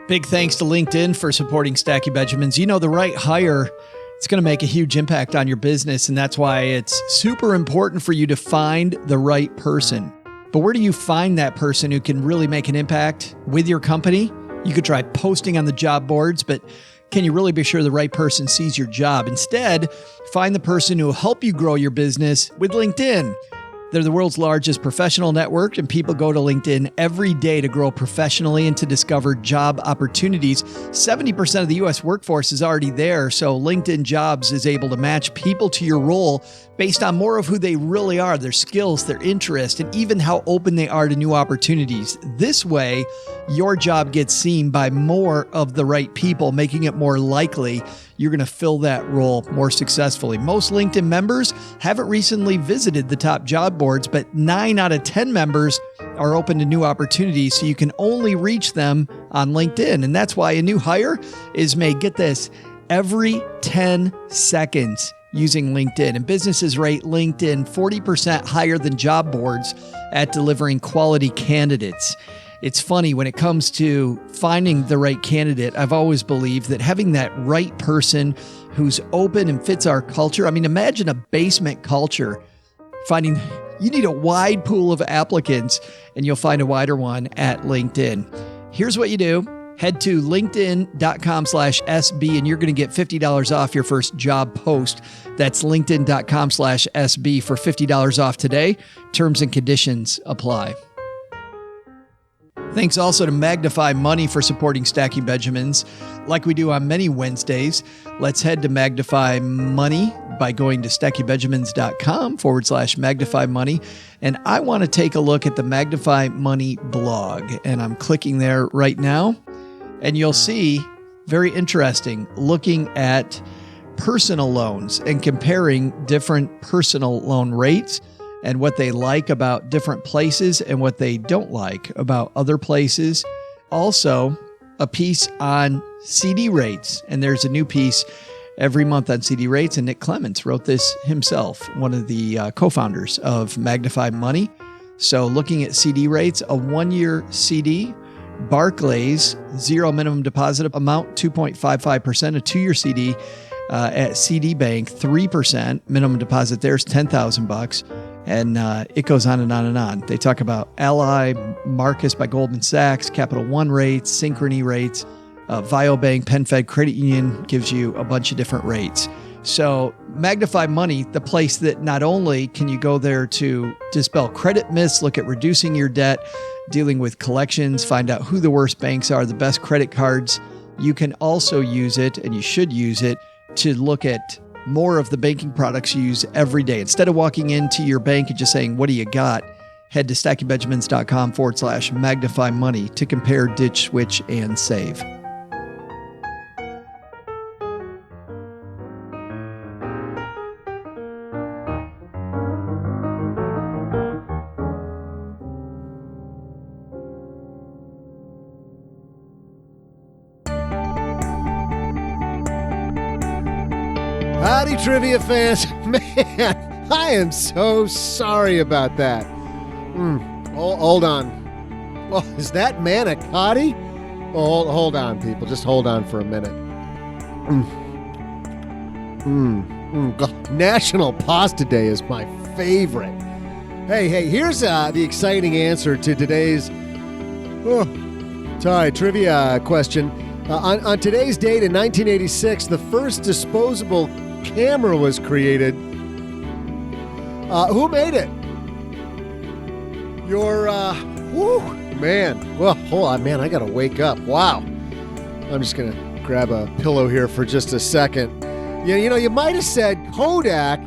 Big thanks to LinkedIn for supporting Stackie Benjamins. You know, the right hire, it's going to make a huge impact on your business, and that's why it's super important for you to find the right person. But where do you find that person who can really make an impact with your company? You could try posting on the job boards, but can you really be sure the right person sees your job? Instead, find the person who will help you grow your business with LinkedIn. They're the world's largest professional network, and people go to LinkedIn every day to grow professionally and to discover job opportunities. 70% of the U.S. workforce is already there, so LinkedIn Jobs is able to match people to your role based on more of who they really are, their skills, their interest, and even how open they are to new opportunities. This way, your job gets seen by more of the right people, making it more likely you're going to fill that role more successfully. Most LinkedIn members haven't recently visited the top job boards, but 9 out of 10 members are open to new opportunities, so you can only reach them on LinkedIn. And that's why a new hire is made, get this, every 10 seconds using LinkedIn. And businesses rate LinkedIn 40% higher than job boards at delivering quality candidates. It's funny, when it comes to finding the right candidate, I've always believed that having that right person who's open and fits our culture. I mean, imagine a basement culture. You need a wide pool of applicants, and you'll find a wider one at LinkedIn. Here's what you do. Head to linkedin.com/SB, and you're going to get $50 off your first job post. That's linkedin.com/SB for $50 off today. Terms and conditions apply. Thanks also to Magnify Money for supporting Stackie Benjamins. Like we do on many Wednesdays, let's head to Magnify Money by going to stackiebenjamins.com/Magnify Money. And I want to take a look at the Magnify Money blog. And I'm clicking there right now. And you'll see, very interesting, looking at personal loans and comparing different personal loan rates and what they like about different places and what they don't like about other places. Also, a piece on CD rates. And there's a new piece every month on CD rates. And Nick Clements wrote this himself, one of the co-founders of Magnify Money. So looking at CD rates, a 1-year CD, Barclays, 0 minimum deposit amount, 2.55%. A 2-year CD at CD Bank, 3%. Minimum deposit there's $10,000. And it goes on and on and on. They talk about Ally, Marcus by Goldman Sachs, Capital One rates, Synchrony rates, Viobank, PenFed Credit Union gives you a bunch of different rates. So Magnify Money, the place that not only can you go there to dispel credit myths, look at reducing your debt, dealing with collections, find out who the worst banks are, the best credit cards, you can also use it, and you should use it, to look at more of the banking products you use every day. Instead of walking into your bank and just saying, what do you got? Head to stackingbenjamins.com/magnify money to compare, ditch, switch, and save. Howdy, trivia fans. Man, I am so sorry about that. Hold on. Oh, is that manicotti? Oh, hold on, people. Just hold on for a minute. National Pasta Day is my favorite. Hey, here's the exciting answer to today's trivia question. On today's date in 1986, the first disposable camera was created. Who made it? Man. Well, hold on, man. I got to wake up. Wow. I'm just going to grab a pillow here for just a second. Yeah, you might have said Kodak,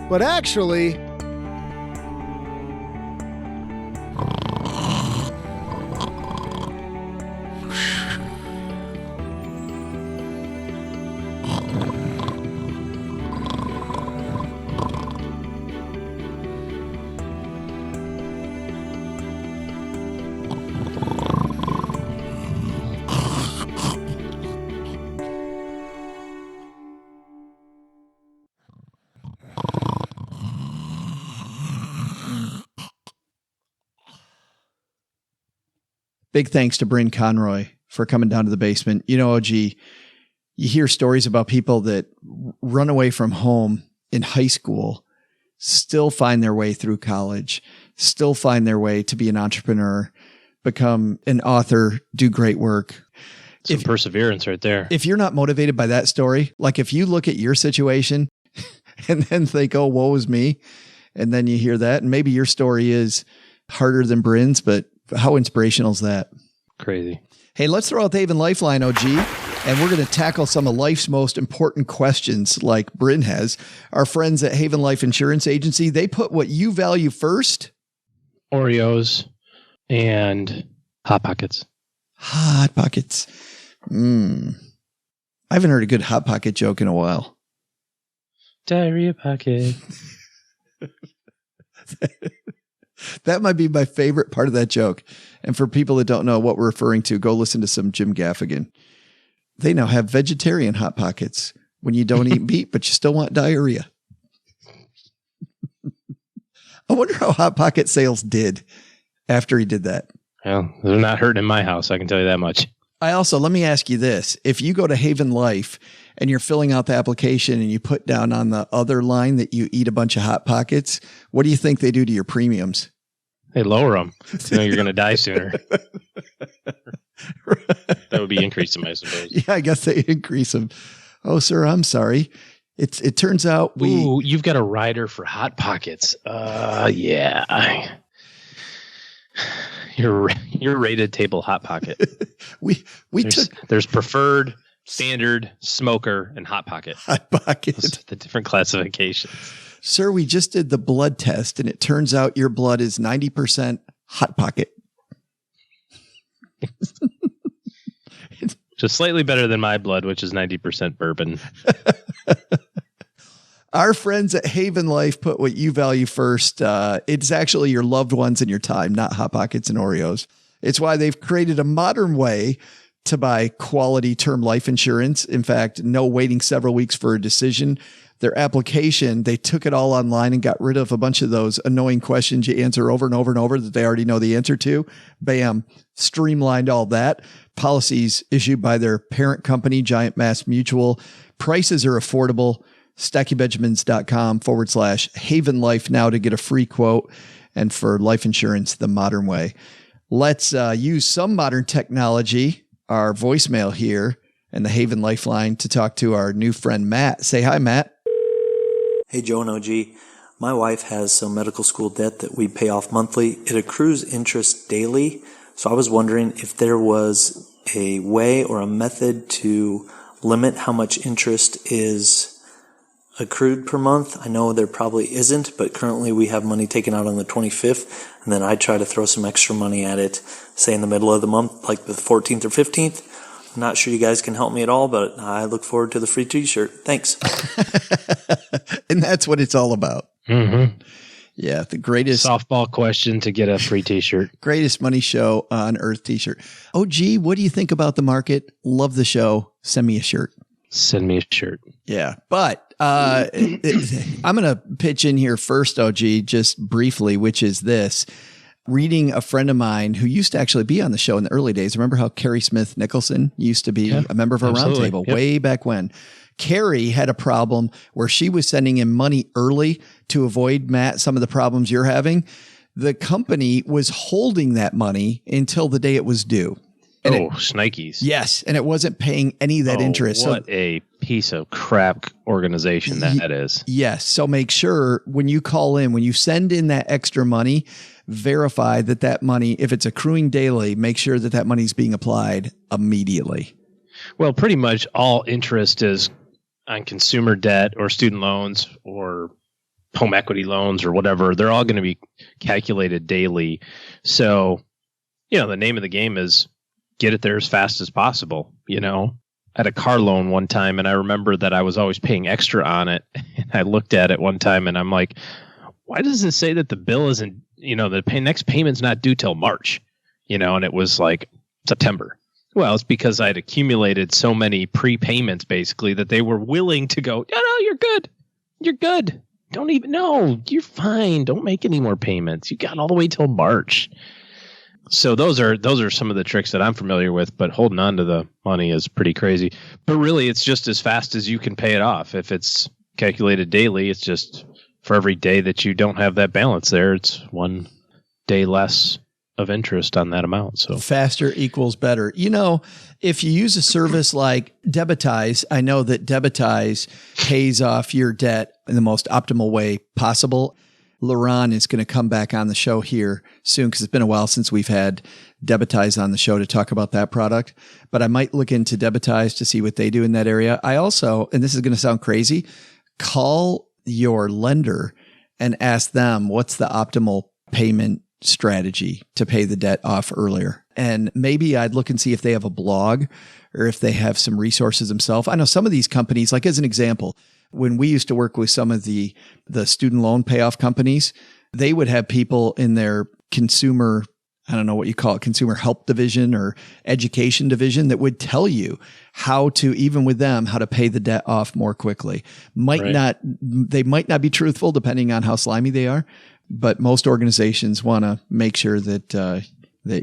but actually... Big thanks to Brynne Conroy for coming down to the basement. OG, you hear stories about people that run away from home in high school, still find their way through college, still find their way to be an entrepreneur, become an author, do great work. Some perseverance right there. If you're not motivated by that story, like if you look at your situation and then think, oh, woe is me, and then you hear that, and maybe your story is harder than Brynne's, but how inspirational is that? Crazy. Hey, let's throw out the Haven Lifeline, OG, and we're going to tackle some of life's most important questions like Brynne has. Our friends at Haven Life Insurance Agency, they put what you value first. Oreos and Hot Pockets. Hot Pockets. I haven't heard a good Hot Pocket joke in a while. Diarrhea pocket. That might be my favorite part of that joke. And for people that don't know what we're referring to, go listen to some Jim Gaffigan. They now have vegetarian Hot Pockets when you don't eat meat, but you still want diarrhea. I wonder how Hot Pocket sales did after he did that. Well, they're not hurting in my house, I can tell you that much. Let me ask you this. If you go to Haven Life and you're filling out the application and you put down on the other line that you eat a bunch of Hot Pockets, what do you think they do to your premiums? They lower them. You're going to die sooner. That would be increasing, I suppose. Yeah, I guess they increase them. Oh, sir, I'm sorry. It turns out Ooh, you've got a rider for Hot Pockets. Yeah. Your rated table Hot Pocket. There's preferred, standard, smoker, and Hot Pocket. Hot Pocket. Those are the different classifications. Sir, we just did the blood test, and it turns out your blood is 90% Hot Pocket. Just slightly better than my blood, which is 90% bourbon. Our friends at Haven Life put what you value first. It's actually your loved ones and your time, not Hot Pockets and Oreos. It's why they've created a modern way to buy quality term life insurance. In fact, no waiting several weeks for a decision. Their application, they took it all online and got rid of a bunch of those annoying questions you answer over and over and over that they already know the answer to. Bam, streamlined all that. Policies issued by their parent company, Giant Mass Mutual. Prices are affordable. StackyBenjamins.com/Haven Life now to get a free quote. And for life insurance, the modern way. Let's use some modern technology, our voicemail here and the Haven Lifeline, to talk to our new friend, Matt. Say hi, Matt. Hey, Joe and OG. My wife has some medical school debt that we pay off monthly. It accrues interest daily. So I was wondering if there was a way or a method to limit how much interest is accrued per month. I know there probably isn't, but currently we have money taken out on the 25th, and then I try to throw some extra money at it, say in the middle of the month, like the 14th or 15th. I'm not sure you guys can help me at all, but I look forward to the free t-shirt. Thanks. And that's what it's all about. Mm-hmm. Yeah, the greatest softball question to get a free t-shirt. Greatest money show on earth t-shirt. Oh, gee, what do you think about the market? Love the show. Send me a shirt. Send me a shirt. Yeah, but I'm going to pitch in here first, OG, just briefly, which is this. Reading a friend of mine who used to actually be on the show in the early days. Remember how Carrie Smith Nicholson used to be a member of our roundtable way back when? Carrie had a problem where she was sending in money early to avoid, Matt, some of the problems you're having. The company was holding that money until the day it was due. And Snikes. Yes. And it wasn't paying any of that interest. What a piece of crap organization that is. Yes. So make sure when you call in, when you send in that extra money, verify that that money, if it's accruing daily, make sure that that money is being applied immediately. Well, pretty much all interest is on consumer debt or student loans or home equity loans or whatever. They're all going to be calculated daily. So, the name of the game is get it there as fast as possible. I had a car loan one time and I remember that I was always paying extra on it. And I looked at it one time and I'm like, why does it say that the bill isn't, the next payment's not due till March, and it was like September. Well, it's because I'd accumulated so many prepayments basically that they were willing to go, no, you're good. You're good. You're fine. Don't make any more payments. You got all the way till March. So those are some of the tricks that I'm familiar with, but holding on to the money is pretty crazy. But really, it's just as fast as you can pay it off. If it's calculated daily, it's just for every day that you don't have that balance there, it's one day less of interest on that amount. So faster equals better. If you use a service like Debitize, I know that Debitize pays off your debt in the most optimal way possible. LaRon is going to come back on the show here soon because it's been a while since we've had Debitize on the show to talk about that product. But I might look into Debitize to see what they do in that area. I also, and this is going to sound crazy, call your lender and ask them what's the optimal payment strategy to pay the debt off earlier. And maybe I'd look and see if they have a blog or if they have some resources themselves. I know some of these companies, like as an example, when we used to work with some of the student loan payoff companies, they would have people in their consumer, I don't know what you call it, consumer help division or education division that would tell you how to, even with them, how to pay the debt off more quickly. They might not be truthful depending on how slimy they are, but most organizations want to make sure that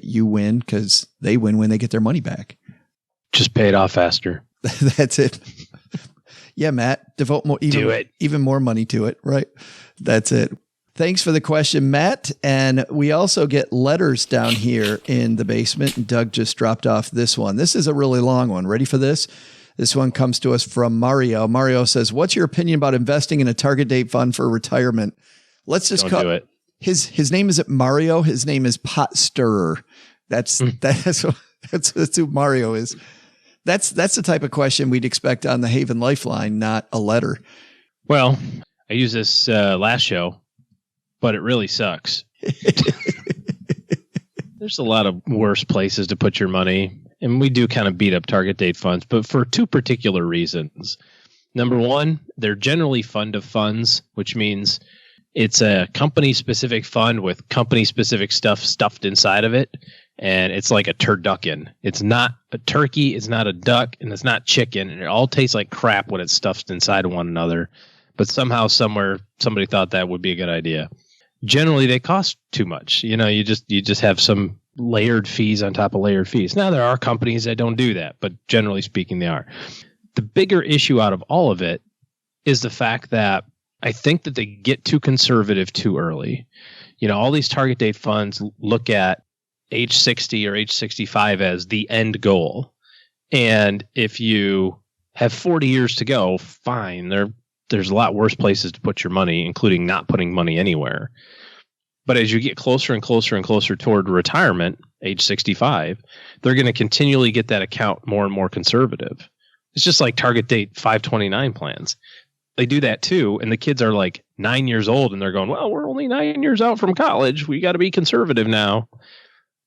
you win because they win when they get their money back. Just pay it off faster. That's it. Yeah, Matt, devote even more money to it, right? That's it. Thanks for the question, Matt. And we also get letters down here in the basement. And Doug just dropped off this one. This is a really long one. Ready for this? This one comes to us from Mario. Mario says, what's your opinion about investing in a target date fund for retirement? Let's just do it. His name isn't Mario. His name is Pot Stirrer. That's who Mario is. That's the type of question we'd expect on the Haven Lifeline, not a letter. Well, I used this last show, but it really sucks. There's a lot of worse places to put your money, and we do kind of beat up target date funds, but for two particular reasons. Number one, they're generally fund of funds, which means it's a company-specific fund with company-specific stuff stuffed inside of it. And it's like a turducken. It's not a turkey, it's not a duck, and it's not chicken. And it all tastes like crap when it's stuffed inside of one another. But somehow, somewhere, somebody thought that would be a good idea. Generally, they cost too much. You just have some layered fees on top of layered fees. Now, there are companies that don't do that, but generally speaking, they are. The bigger issue out of all of it is the fact that I think that they get too conservative too early. All these target date funds look at age 60 or age 65 as the end goal. And if you have 40 years to go, fine. There's a lot worse places to put your money, including not putting money anywhere. But as you get closer and closer and closer toward retirement, age 65, they're going to continually get that account more and more conservative. It's just like target date 529 plans. They do that too. And the kids are like 9 years old and they're going, well, we're only 9 years out from college. We got to be conservative now.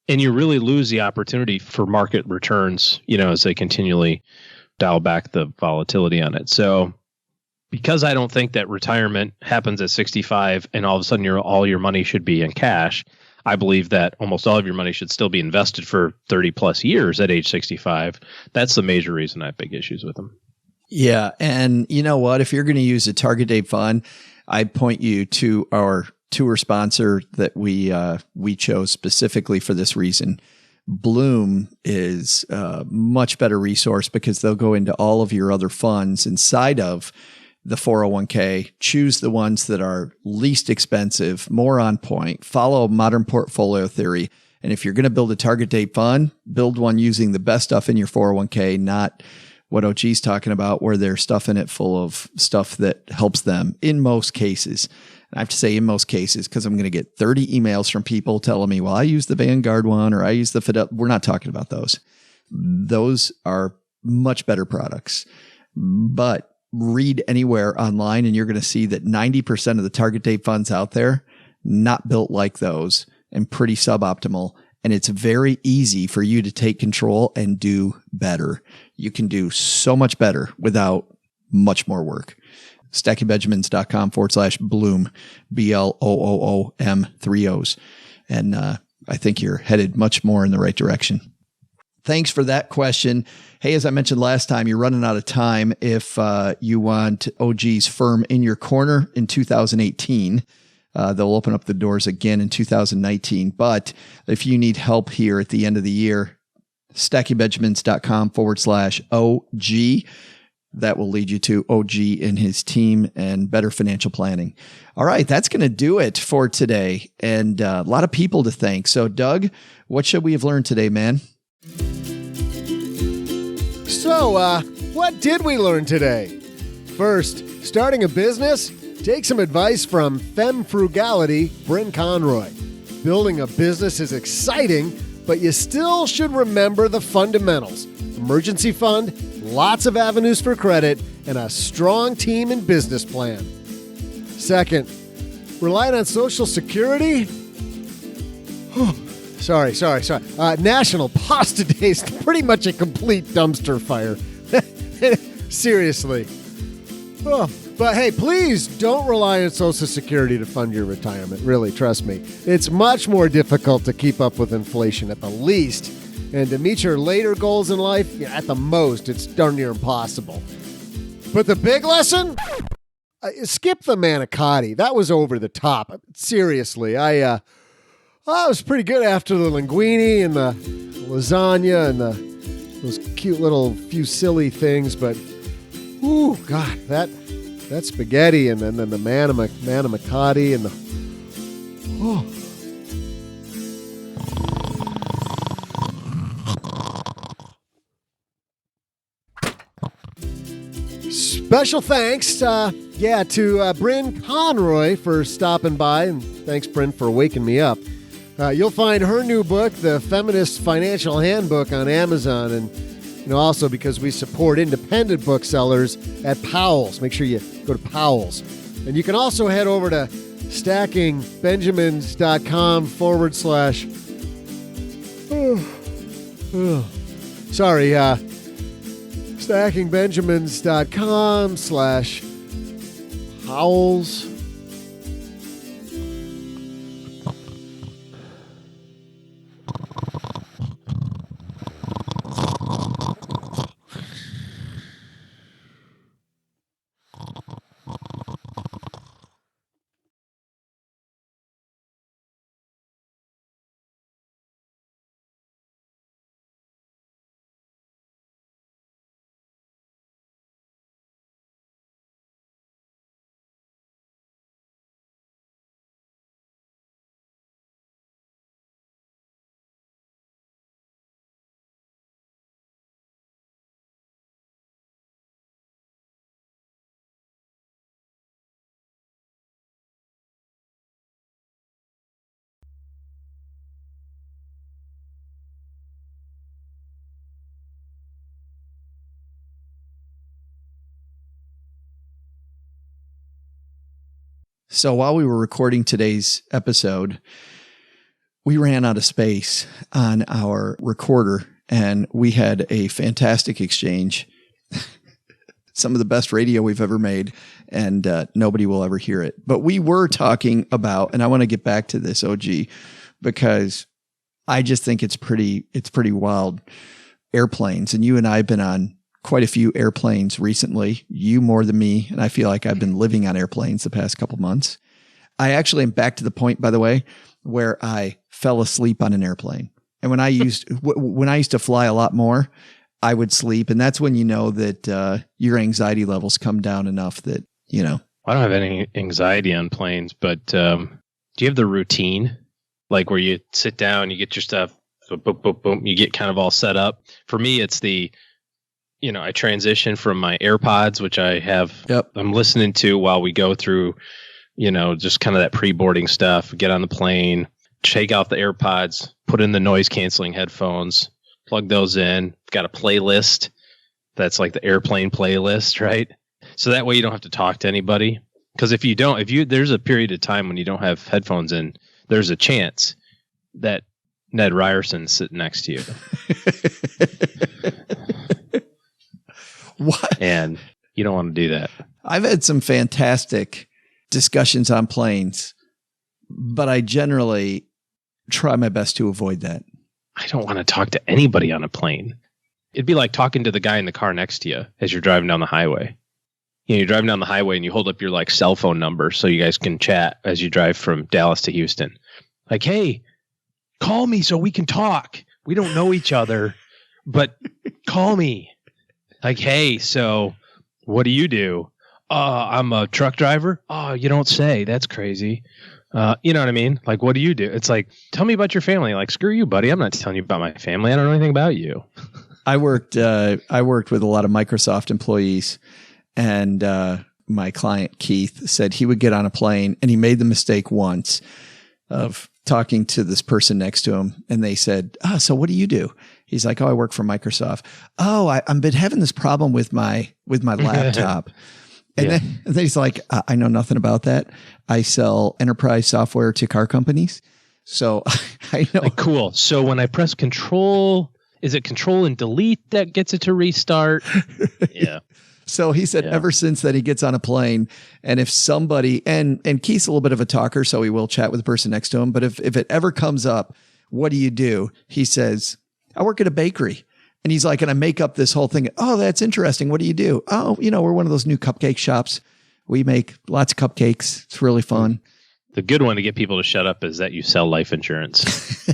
And you really lose the opportunity for market returns, as they continually dial back the volatility on it. So because I don't think that retirement happens at 65 and all of a sudden all your money should be in cash, I believe that almost all of your money should still be invested for 30 plus years at age 65. That's the major reason I have big issues with them. Yeah. And you know what? If you're going to use a target date fund, I'd point you to our tour sponsor that we chose specifically for this reason. Bloom is a much better resource because they'll go into all of your other funds inside of the 401k, choose the ones that are least expensive, more on point, follow modern portfolio theory. And if you're going to build a target date fund, build one using the best stuff in your 401k, not what OG's talking about, where they're stuffing it full of stuff that helps them in most cases. And I have to say in most cases, because I'm going to get 30 emails from people telling me, well, I use the Vanguard one or I use the Fidel. We're not talking about those. Those are much better products. But read anywhere online and you're going to see that 90% of the target date funds out there, not built like those and pretty suboptimal. And it's very easy for you to take control and do better. You can do so much better without much more work. StackyBenjamins.com/Bloom, BLOOM, 3 O's. And I think you're headed much more in the right direction. Thanks for that question. Hey, as I mentioned last time, you're running out of time if you want OG's firm in your corner in 2018. They'll open up the doors again in 2019. But if you need help here at the end of the year, StackyBenjamins.com/OG. That will lead you to OG and his team and better financial planning. All right, that's going to do it for today. And a lot of people to thank. So, Doug, what should we have learned today, man? So, what did we learn today? First, starting a business? Take some advice from Femme Frugality, Brynne Conroy. Building a business is exciting, but you still should remember the fundamentals. Emergency fund, lots of avenues for credit, and a strong team and business plan. Second, relying on Social Security? Sorry. National Pasta Day is pretty much a complete dumpster fire. Seriously. Oh, but hey, please don't rely on Social Security to fund your retirement. Really, trust me. It's much more difficult to keep up with inflation at the least. And to meet your later goals in life, at the most, it's darn near impossible. But the big lesson? Skip the manicotti. That was over the top. Seriously, I was pretty good after the linguine and the lasagna and those cute little fusilli things. But, ooh, God, that spaghetti and then the manicotti and the... Oh. Special thanks, to Brynne Conroy for stopping by, and thanks, Brynne, for waking me up. You'll find her new book, The Feminist Financial Handbook, on Amazon, and also because we support independent booksellers at Powell's. Make sure you go to Powell's. And you can also head over to stackingbenjamins.com/... stackingbenjamins.com/howls. So while we were recording today's episode, we ran out of space on our recorder and we had a fantastic exchange. Some of the best radio we've ever made, and nobody will ever hear it. But we were talking about, and I want to get back to this, OG, because I just think it's pretty wild. Airplanes, and you and I have been on quite a few airplanes recently, you more than me, and I feel like I've been living on airplanes the past couple months. I actually am back to the point, by the way, where I fell asleep on an airplane. And when I used to fly a lot more, I would sleep. And that's when you know that your anxiety levels come down enough that, you know. I don't have any anxiety on planes, but do you have the routine? Like where you sit down, you get your stuff, so boom, boom, boom, you get kind of all set up. For me, it's I transition from my AirPods, which I have, I'm listening to while we go through, just kind of that pre-boarding stuff, get on the plane, take out the AirPods, put in the noise canceling headphones, plug those in, got a playlist that's like the airplane playlist, right? So that way you don't have to talk to anybody. Because if there's a period of time when you don't have headphones in, there's a chance that Ned Ryerson's sitting next to you. What? And you don't want to do that. I've had some fantastic discussions on planes, but I generally try my best to avoid that. I don't want to talk to anybody on a plane. It'd be like talking to the guy in the car next to you as you're driving down the highway. You're driving down the highway and you hold up your cell phone number so you guys can chat as you drive from Dallas to Houston. Like, hey, call me so we can talk. We don't know each other, but call me. Like, hey, so what do you do? I'm a truck driver. Oh, you don't say. That's crazy. You know what I mean? Like, what do you do? It's like, tell me about your family. Like, screw you, buddy. I'm not telling you about my family. I don't know anything about you. I worked with a lot of Microsoft employees, and my client, Keith, said he would get on a plane, and he made the mistake once of talking to this person next to him, and they said, so what do you do? He's like, I work for Microsoft. Oh, I've been having this problem with my laptop. And then he's like, I know nothing about that. I sell enterprise software to car companies. So I know. Like, cool. So when I press control, is it control and delete that gets it to restart? Yeah. So he said ever since that he gets on a plane, and if somebody, and Keith's a little bit of a talker, so he will chat with the person next to him. But if it ever comes up, what do you do? He says, I work at a bakery. And he's like, and I make up this whole thing. Oh, that's interesting. What do you do? Oh, we're one of those new cupcake shops. We make lots of cupcakes. It's really fun. The good one to get people to shut up is that you sell life insurance.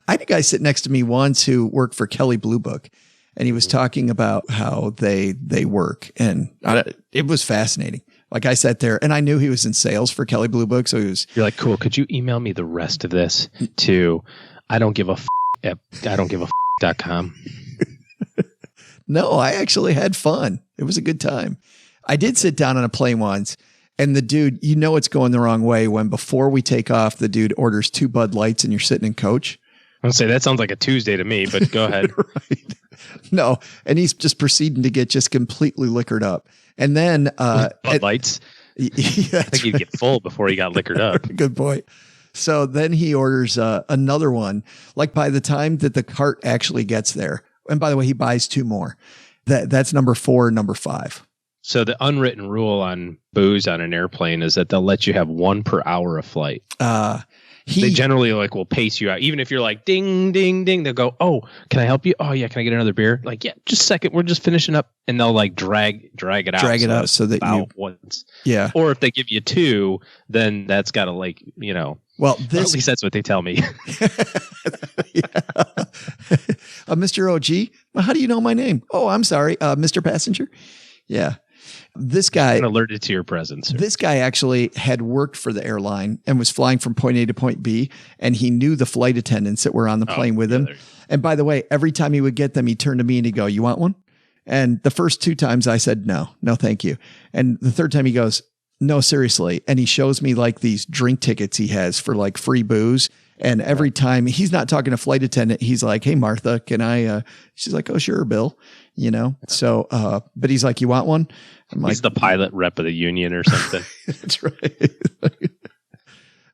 I had a guy sit next to me once who worked for Kelley Blue Book, and he was talking about how they work. And it was fascinating. Like, I sat there and I knew he was in sales for Kelley Blue Book. So you're like, cool. Could you email me the rest of this to IDon'tGiveAF.com? No, I actually had fun. It was a good time. I did sit down on a plane once, and the dude, it's going the wrong way when before we take off, the dude orders 2 Bud Lights and you're sitting in coach. I'll say that sounds like a Tuesday to me, but go ahead. Right. No, and he's just proceeding to get just completely liquored up. And then Bud Lights. Yeah, I think he'd get full before he got liquored up. Good point. So then he orders another one. Like, by the time that the cart actually gets there, And by the way, he buys 2 more. That's number 4, number 5. So the unwritten rule on booze on an airplane is that they'll let you have 1 per hour of flight. They generally will pace you out. Even if you're like, ding, ding, ding, they'll go, oh, can I help you? Oh, yeah, can I get another beer? Like, yeah, just a second. We're just finishing up. And they'll drag it out. Drag it out so that you... once. Yeah. Or if they give you 2, then that's got to Well, at least that's what they tell me. Mr. OG, well, how do you know my name? Oh, I'm sorry. Mr. Passenger. Yeah. This guy I'm alerted to your presence. Sir. This guy actually had worked for the airline and was flying from point A to point B. And he knew the flight attendants that were on the plane with him. And by the way, every time he would get them, he'd turn to me and he'd go, you want one? And the first 2 times I said, no, thank you. And the third time he goes, no, seriously. And he shows me these drink tickets he has for free booze. And every time he's not talking to flight attendant, he's like, hey, Martha, can I, she's like, oh, sure, Bill, So, but he's like, you want one? I'm he's the pilot rep of the union or something. That's right.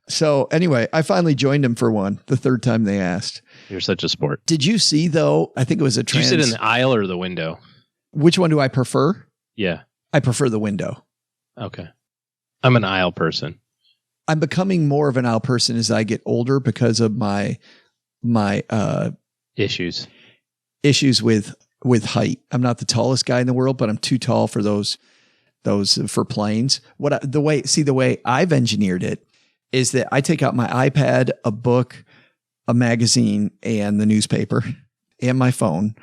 So anyway, I finally joined him for one, the third time they asked. You're such a sport. Did you see though? I think it was a Did you sit in the aisle or the window? Which one do I prefer? Yeah. I prefer the window. Okay. I'm an aisle person. I'm becoming more of an aisle person as I get older because of my issues with height. I'm not the tallest guy in the world, but I'm too tall for those for planes. The way I've engineered it is that I take out my iPad, a book, a magazine, and the newspaper, and my phone.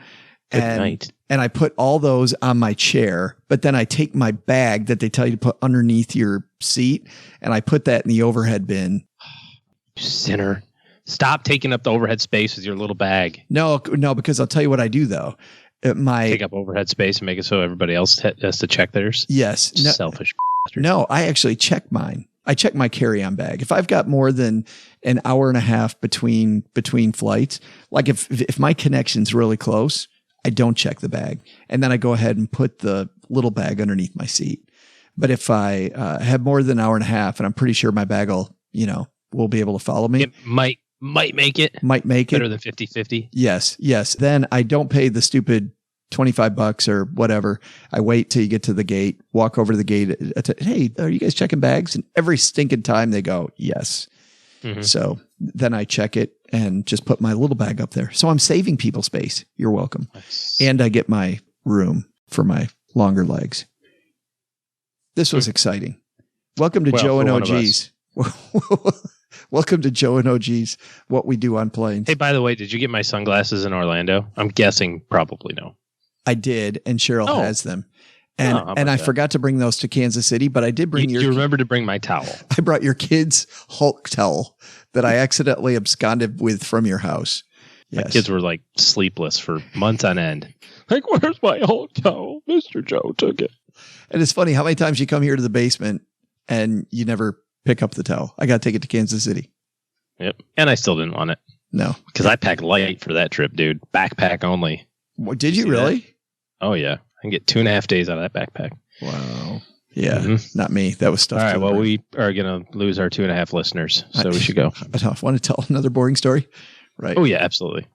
And I put all those on my chair, but then I take my bag that they tell you to put underneath your seat, and I put that in the overhead bin. You sinner. Stop taking up the overhead space with your little bag. No, because I'll tell you what I do though. Take up overhead space and make it so everybody else has to check theirs? Yes. Selfish bastard. No, I actually check mine. I check my carry-on bag. If I've got more than an hour and a half between flights, like if my connection's really close, I don't check the bag. And then I go ahead and put the little bag underneath my seat. But if I have more than an hour and a half, and I'm pretty sure my bag will be able to follow me. It might make it. Might make better it. Better than 50-50. Yes. Then I don't pay the stupid $25 or whatever. I wait till you get to the gate, walk over to the gate. Hey, are you guys checking bags? And every stinking time they go, yes. Mm-hmm. So then I check it and just put my little bag up there. So I'm saving people space. You're welcome. Nice. And I get my room for my longer legs. This was exciting. Welcome to Joe and OG's. Welcome to Joe and OG's, what we do on planes. Hey, by the way, did you get my sunglasses in Orlando? I'm guessing probably no. I did, and Cheryl has them. And I forgot to bring those to Kansas City, but I did bring You remember to bring my towel. I brought your kid's Hulk towel that I accidentally absconded with from your house. Yes. My kids were sleepless for months on end. Where's my Hulk towel? Mr. Joe took it. And it's funny how many times you come here to the basement and you never pick up the towel. I got to take it to Kansas City. Yep. And I still didn't want it. No. Because I packed light for that trip, dude. Backpack only. What, did you really? That? Oh, yeah. I can get 2.5 days out of that backpack. Wow. Yeah. Not me. That was stuff. All right. Well, we are going to lose our 2.5 listeners. So we should go. I want to tell another boring story. Right. Oh, yeah, absolutely.